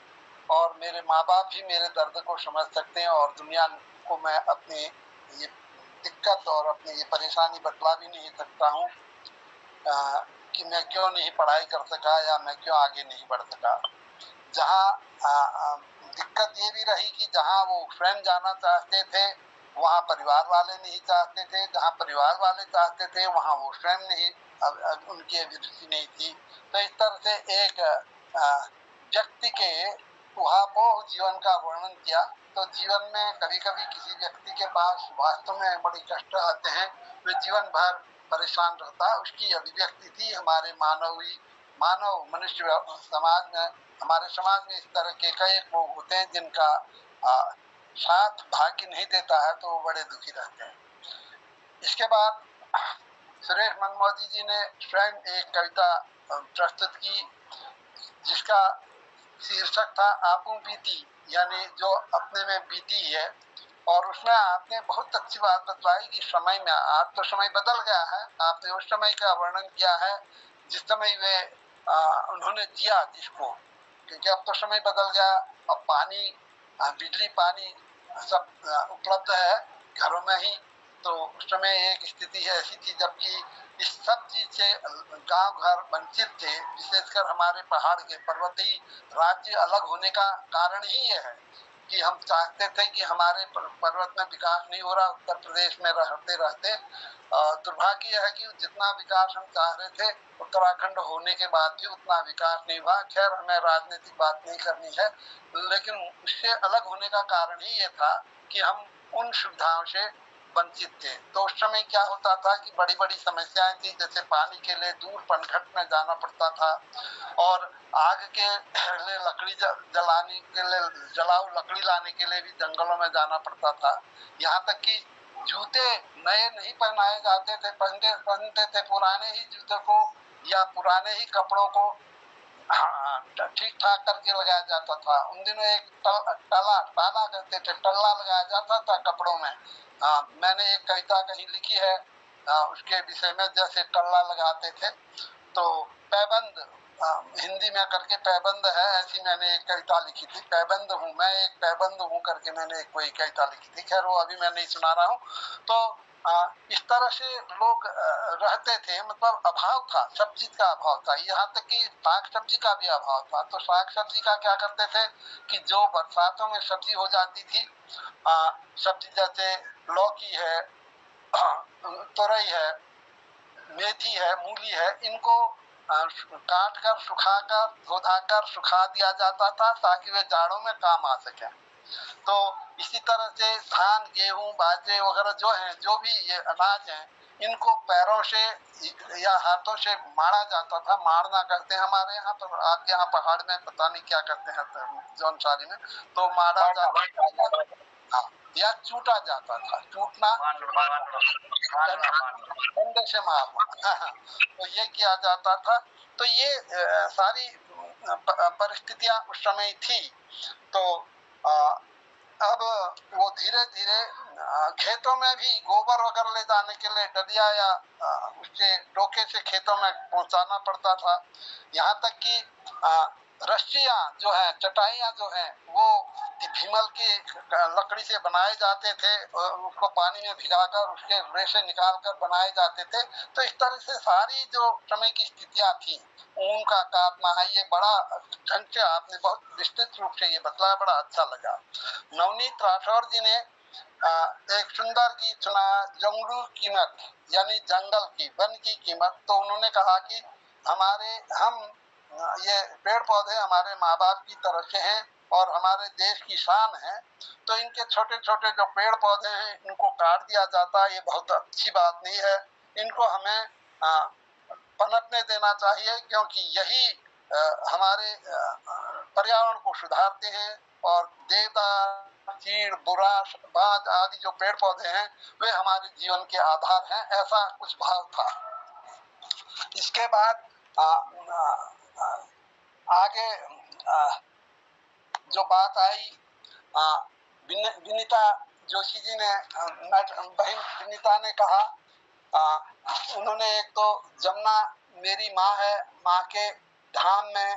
और मेरे माँ बाप भी मेरे दर्द को समझ सकते हैं, और दुनिया को मैं अपने ये दिक्कत और अपनी ये परेशानी बतला भी नहीं सकता हूँ कि मैं क्यों नहीं पढ़ाई कर सका या मैं क्यों आगे नहीं बढ़ सका। जहाँ दिक्कत ये भी रही कि जहाँ वो फ्रेंड जाना चाहते थे वहाँ परिवार वाले नहीं चाहते थे, जहाँ परिवार वाले चाहते थे वहाँ वो स्वयं नहीं, उनकी अभिरुचि नहीं थी। तो इस तरह से एक व्यक्ति के ऊहापोह जीवन का वर्णन किया। तो जीवन में कभी कभी किसी व्यक्ति के पास वास्तव में बड़े कष्ट आते हैं, वे जीवन भर परेशान रहता है, उसकी अभिव्यक्ति थी। हमारे मानव मनुष्य समाज में, हमारे समाज में इस तरह के कई लोग होते हैं जिनका साथ भाग्य नहीं देता है, तो वो बड़े दुखी रहते हैं। इसके बाद सुरेश मनमोजी जी ने स्वयं एक कविता प्रस्तुत की जिसका शीर्षक था आपू बीती, यानी जो अपने में बीती है। और उसमें आपने बहुत अच्छी बात बतलाई कि समय में, आज तो समय बदल गया है, आपने उस समय का वर्णन किया है जिस समय वे उन्होंने जिया जिसको, क्योंकि अब तो समय बदल गया, अब पानी, बिजली, पानी सब उपलब्ध है घरों में ही। तो उस समय एक स्थिति ऐसी थी जबकि इस सब चीज से गांव घर वंचित थे, विशेषकर हमारे पहाड़ के पर्वतीय राज्य अलग होने का कारण ही ये है कि हम चाहते थे कि हमारे पर्वत में विकास नहीं हो रहा, उत्तर प्रदेश में रहते रहते दुर्भाग्य है कि जितना विकास हम चाह रहे थे उत्तराखंड होने के बाद भी उतना विकास नहीं हुआ। खैर, हमें राजनीतिक बात नहीं करनी है, लेकिन उससे अलग होने का कारण ही ये था कि हम उन सुविधाओं से वंचित थे। तो उस समय क्या होता था कि बड़ी बड़ी समस्याएं थी, जैसे पानी के लिए दूर पनघट में जाना पड़ता था, और आग के लिए लकड़ी जलाने के लिए, जलाऊ लकड़ी लाने के लिए भी जंगलों में जाना पड़ता था। यहाँ तक कि जूते नए नहीं पहनाए जाते थे, पहनते थे पुराने ही जूते को या पुराने ही कपड़ों को ठीक ठाक करके लगाया जाता था। उन दिनों एक टाला कहते थे, टल्ला लगाया जाता था कपड़ों में। मैंने एक कविता कहीं लिखी है उसके विषय में, जैसे टल्ला लगाते थे तो पैबंद, हिंदी में करके पैबंद है, ऐसी मैंने एक कविता लिखी थी। पैबंद हूँ मैं, एक पैबंद हूँ करके मैंने एक कोई कविता लिखी थी। खैर वो अभी मैं नहीं सुना रहा हूँ। तो इस तरह से लोग रहते थे, मतलब अभाव था, सब चीज का अभाव था, यहाँ तक कि साग सब्जी का भी अभाव था। तो साग सब्जी का क्या करते थे कि जो बरसातों में सब्जी हो जाती थी, सब्जी जैसे लौकी है, तोरई है, मेथी है, मूली है, इनको काट कर, सुखाकर, धोधाकर सुखा दिया जाता था ताकि वे जाड़ों में काम आ सके। तो इसी तरह से धान, गेहूं, बाजरे वगैरह जो हैं, जो भी ये अनाज हैं, इनको पैरों से या हाथों से मारा जाता था। मारना कहते हैं हमारे यहाँ पर, आपके यहाँ पहाड़ में पता नहीं क्या करते हैं जौनसारी में, तो मारा जाता था या चूटा जाता था। चूटना, डंडे से मारना, तो ये किया जाता था। तो ये सारी परिस्थितियां उस समय थी। तो अब वो धीरे धीरे खेतों में भी गोबर वगैरह ले जाने के लिए डलिया या उससे डोके से खेतों में पहुंचाना पड़ता था। यहाँ तक कि रस्सियां जो है, चटाइयां जो हैं, वो भीमल की लकड़ी से बनाए जाते थे, उसको पानी में भिगाकर उसके रेशे निकालकर बनाए जाते थे। तो इस तरह से सारी जो समय की स्थितियां थी, ऊन का काटना है, ये बड़ा ढंग से आपने बहुत विस्तृत रूप से ये बतलाया, बड़ा अच्छा लगा। नवनीत राठौर जी ने एक सुंदर गीत सुना, जंगलू कीमत, यानी जंगल की, वन की कीमत। तो उन्होंने कहा कि हम ये पेड़ पौधे हमारे माँ बाप की तरफ से हैं और हमारे देश की शान है, तो इनके छोटे छोटे जो पेड़ पौधे हैं इनको काट दिया जाता है, ये बहुत अच्छी बात नहीं है। इनको हमें पनपने देना चाहिए, क्योंकि यही हमारे पर्यावरण को सुधारते हैं। और देवदार, चीड़, बुराश, बांज आदि जो पेड़ पौधे हैं वे हमारे जीवन के आधार हैं, ऐसा कुछ भाव था। इसके बाद आगे जो बात आई विनीता जोशी जी ने, बहन विनीता ने कहा, उन्होंने एक तो जमुना मेरी माँ है, माँ के धाम में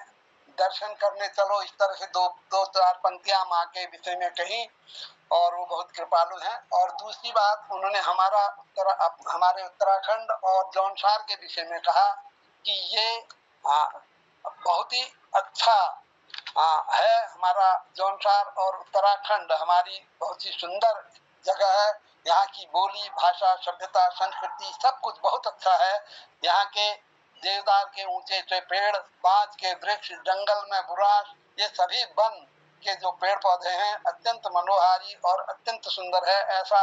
दर्शन करने चलो, इस तरह से दो चार पंक्तियां माँ के विषय में कही और वो बहुत कृपालु हैं। और दूसरी बात उन्होंने हमारे उत्तराखंड और जौनसार के विषय में कहा कि ये बहुत ही अच्छा है, हमारा जौनसार और उत्तराखंड हमारी बहुत ही सुंदर जगह है। यहाँ की बोली, भाषा, सभ्यता, संस्कृति सब कुछ बहुत अच्छा है। यहाँ के देवदार के ऊंचे ऊंचे पेड़, बांज के वृक्ष, जंगल में बुराश, ये सभी वन के जो पेड़ पौधे हैं अत्यंत मनोहारी और अत्यंत सुंदर है। ऐसा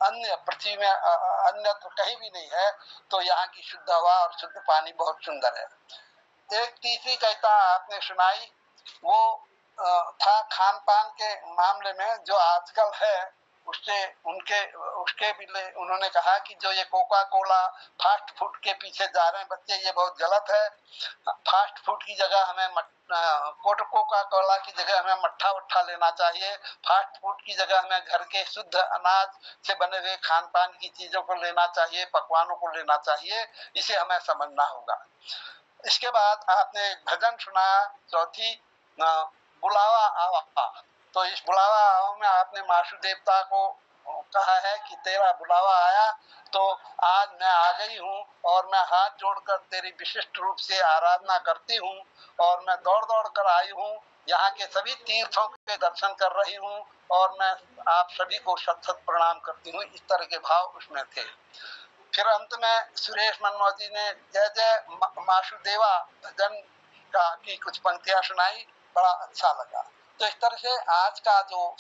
अन्य पृथ्वी में अन्यत्र कहीं भी नहीं है। तो यहाँ की शुद्ध हवा और शुद्ध पानी बहुत सुंदर है। एक तीसरी कविता आपने सुनाई, वो था खान पान के मामले में जो आजकल है, उसके भी उन्होंने कहा कि जो ये कोका कोला फास्ट फूड के पीछे जा रहे हैं बच्चे, ये बहुत गलत है। फास्ट फूड की जगह हमें कोका कोला की जगह हमें मट्ठा उट्ठा लेना चाहिए। फास्ट फूड की जगह हमें घर के शुद्ध अनाज से बने हुए खान पान की चीजों को लेना चाहिए, पकवानों को लेना चाहिए। इसे हमें समझना होगा। इसके बाद आपने भजन सुनाया, चौथी बुलावा आवा। तो इस बुलावा आवा में आपने मासु देवता को कहा है कि तेरा बुलावा आया, तो आज मैं आ गई हूँ और मैं हाथ जोड़कर तेरी विशिष्ट रूप से आराधना करती हूँ और मैं दौड़ दौड़ कर आई हूँ, यहाँ के सभी तीर्थों के दर्शन कर रही हूँ और मैं आप सभी को सत सत प्रणाम करती हूँ। इस तरह के भाव उसमें थे। फिर अंत में सुरेश मनमोजी ने जय जय मासुदेवा भजन की कुछ पंक्तियां सुनाई, बड़ा अच्छा लगा। तो इस तरह से आज का जो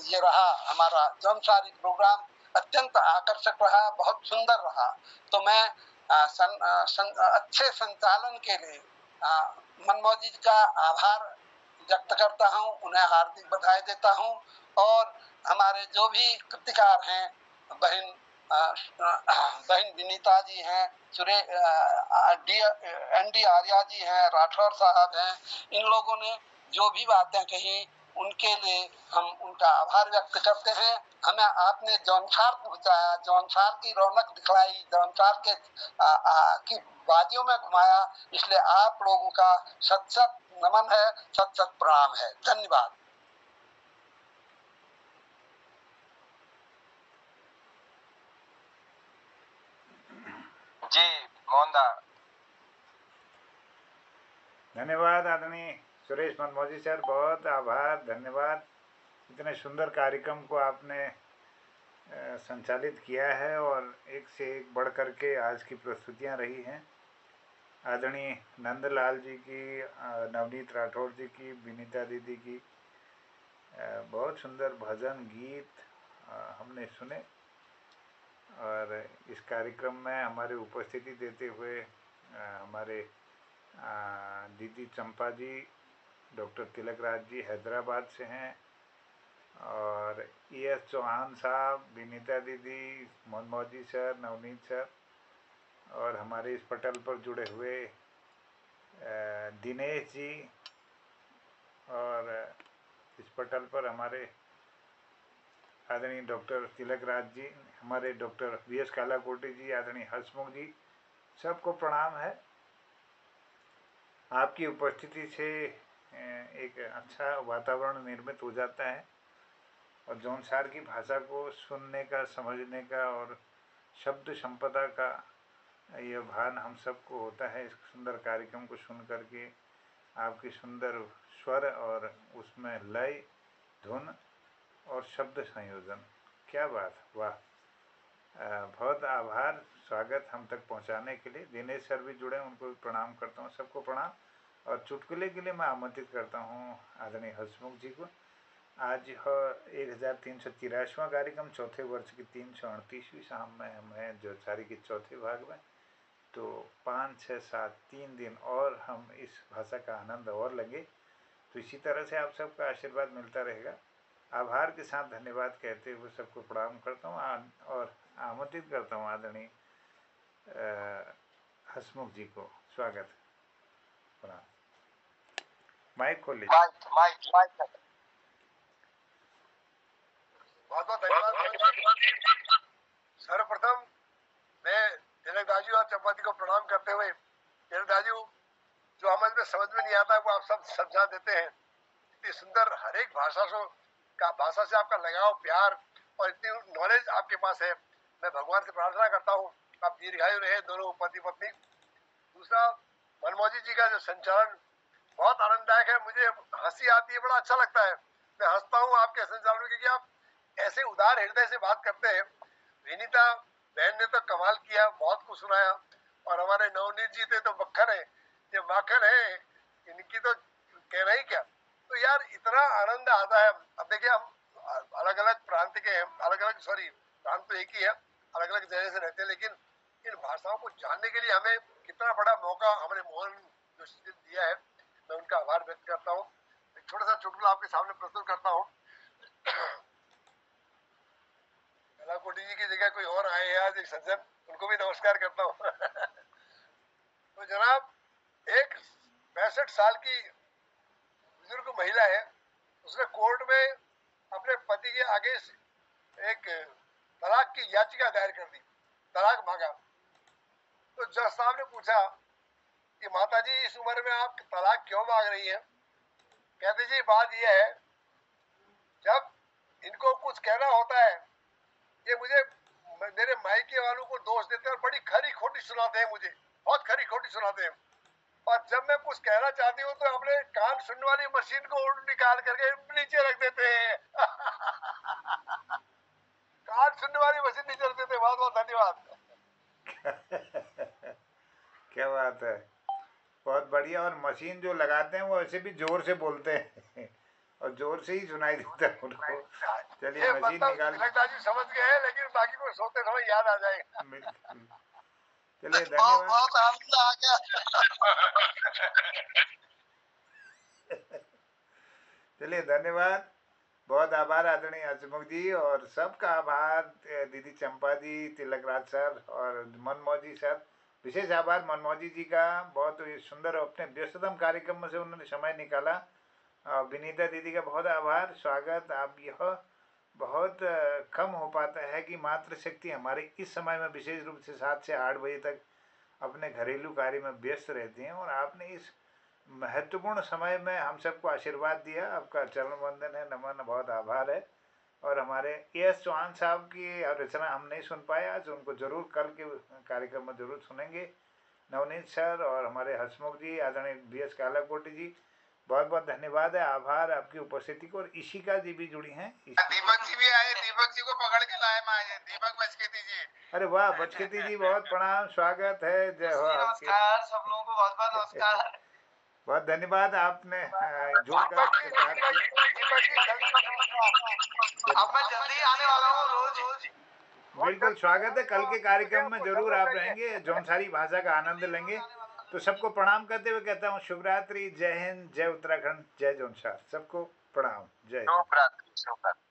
ये रहा हमारा जौनसारी प्रोग्राम अत्यंत आकर्षक रहा, बहुत सुंदर रहा। तो मैं अच्छे संचालन के लिए मनमोजी का आभार व्यक्त करता हूँ, उन्हें हार्दिक बधाई देता हूँ। और हमारे जो भी कृतिकार हैं, बहन विनीता जी हैं, ND आर्या जी हैं, राठौर साहब हैं, इन लोगों ने जो भी बातें कही उनके लिए हम उनका आभार व्यक्त करते हैं। हमें आपने जौनसार पहुंचाया, जौनसार की रौनक दिखलाई, जौनसार के की वादियों में घुमाया, इसलिए आप लोगों का सत सत नमन है, सत सत प्रणाम है। धन्यवाद। जी मोहनदा, धन्यवाद आदरणीय सुरेश मनमोजी सर, बहुत आभार, धन्यवाद। इतने सुंदर कार्यक्रम को आपने संचालित किया है और एक से एक बढ़ कर के आज की प्रस्तुतियां रही हैं। आदरणीय नंदलाल जी की, नवनीत राठौर जी की, विनीता दीदी की बहुत सुंदर भजन गीत हमने सुने। और इस कार्यक्रम में हमारे उपस्थिति देते हुए हमारे दीदी चंपा जी, डॉक्टर तिलक राज जी हैदराबाद से हैं, और ES चौहान साहब, विनीता दीदी, मनमोजी सर, नवनीत सर, और हमारे इस पटल पर जुड़े हुए दिनेश जी, और इस पटल पर हमारे आदरणीय डॉक्टर तिलक राज जी, हमारे डॉक्टर VS कालाकोटी जी, आदरणीय हंसमुख जी, सबको प्रणाम है। आपकी उपस्थिति से एक अच्छा वातावरण निर्मित हो जाता है और जौनसार की भाषा को सुनने का, समझने का और शब्द संपदा का यह भान हम सबको होता है। इस सुंदर कार्यक्रम को सुन करके आपकी सुंदर स्वर और उसमें लय, धुन और शब्द संयोजन, क्या बात, वाह। बहुत आभार, स्वागत हम तक पहुंचाने के लिए। दिनेश सर भी जुड़े, उनको भी प्रणाम करता हूं, सबको प्रणाम। और चुटकुले के लिए मैं आमंत्रित करता हूं आदरणीय हंसमुख जी को। आज 1383वां कार्यक्रम, चौथे वर्ष की 338वीं शाम में हम हैं जौनसारी के चौथे भाग में। तो 5, 6, 7 3 दिन और हम इस भाषा का आनंद और लेंगे। तो इसी तरह से आप सबका आशीर्वाद मिलता रहेगा। आभार के साथ धन्यवाद कहते हुए सबको प्रणाम करता हूँ और आमंत्रित करता हूँ आदरणीय हसमुख जी को स्वागत है। प्रणाम। माइक खोल लीजिए। माइक माइक माइक बहुत बहुत धन्यवाद। सर्वप्रथम मैं जनक दाजू और चंपाती को प्रणाम करते हुए, जनक दाजू जो हमें समझ में नहीं आता वो आप सब समझा देते हैं। इतनी सुंदर हर एक भाषा से आपका लगाव, प्यार और इतनी नॉलेज आपके पास है। मैं भगवान से प्रार्थना करता हूँ आप दीर्घायु रहे दोनों पति पत्नी। दूसरा, मनमोजी जी का जो संचालन बहुत आनंददायक है, मुझे हंसी आती है, बड़ा अच्छा लगता है। मैं हंसता हूँ आपके संचालन में क्योंकि आप ऐसे उदार हृदय से बात करते हैं। विनीता बहन ने तो कमाल किया, बहुत कुछ सुनाया, और हमारे नवनीत जी थे तो मक्खन है, ये माखन है, इनकी तो कहना ही क्या। तो यार इतना आनंद आता है। अब देखिए हम अलग अलग प्रांत के हैं, अलग अलग प्रांत तो एक ही है, अलग अलग जगह से रहते हैं, लेकिन इन भाषाओं को जानने के लिए हमें कितना बड़ा मौका हमने मोहन जोशी ने दिया है। मैं उनका आभार व्यक्त करता हूँ। एक छोटा सा चुटकुला आपके सामने प्रस्तुत करता हूँ। कलाकोटी जी की जगह कोई और आए हैं आज, एक सज्जन, उनको भी नमस्कार करता हूँ। तो जनाब, एक 65 साल की बुजुर्ग महिला है, उसने कोर्ट में अपने पति के आगे एक तलाक की याचिका दायर कर दी, तलाक मांगा। तो जज साहब ने पूछा कि माता जी इस उम्र में आप तलाक क्यों मांग रही हैं? कहते जी बात यह है, जब इनको कुछ कहना होता है ये मुझे मेरे मायके वालों को दोष देते हैं और बड़ी खरी खोटी सुनाते हैं, मुझे बहुत खरी खोटी सुनाते हैं। और जब मैं कुछ कहना चाहती हूँ तो अपने कान सुनने वाली मशीन को निकाल करके नीचे रख देते हैं। कान सुनने वाली मशीन नीचे रख देते हैं। बहुत बहुत धन्यवाद। क्या बात है, बहुत बढ़िया। और मशीन जो लगाते हैं वो ऐसे भी जोर से बोलते हैं और जोर से ही सुनाई देता है उनको। चलिए मशीन निकाल, जी समझ गए हैं, लेकिन बाकी को सोते समय याद आ जाएगा। चलिए धन्यवाद। बहुत आनंद आ गया। चलिए धन्यवाद, बहुत आभार आदरणीय हसमुख जी, और सबका आभार दीदी चंपा जी, तिलक राज सर और मनमोजी सर। विशेष आभार मनमोजी जी का, बहुत सुंदर अपने व्यस्ततम कार्यक्रम में से उन्होंने समय निकाला। विनीता दीदी का बहुत आभार, स्वागत। आप यह बहुत कम हो पाता है कि मातृशक्ति हमारे इस समय में विशेष रूप से 7 से 8 बजे तक अपने घरेलू कार्य में व्यस्त रहती हैं, और आपने इस महत्वपूर्ण समय में हम सबको आशीर्वाद दिया। आपका चरण वंदन है, नमन, बहुत आभार है। और हमारे एस चौहान साहब की रचना हम नहीं सुन पाए आज, उनको जरूर कल के कार्यक्रम में जरूर सुनेंगे। नवनीत सर और हमारे हसमुख जी, आदरणीय BS कालाकोटी जी, बहुत बहुत धन्यवाद है, आभार आपकी उपस्थिति को। और इशिका जी भी जुड़ी हैं। दीपक जी भी आए, दीपक जी को पकड़ के लाए माए, दीपक बचकेती जी। अरे वाह, बचकेती जी बहुत प्रणाम, स्वागत है, जय हो आपके। नमस्कार सब लोगों को, बहुत बहुत नमस्कार। बहुत धन्यवाद, आपने जुड़कर अब मैं जल्दी आने वाला हूँ रोज। बिल्कुल स्वागत है, कल के कार्यक्रम में जरूर आप रहेंगे, जौनसारी भाषा का आनंद लेंगे। तो सबको प्रणाम करते हुए कहता हूँ शुभ रात्रि, जय हिंद, जय उत्तराखंड, जय जौनसार। सबको प्रणाम, जय। शुभ रात्रि।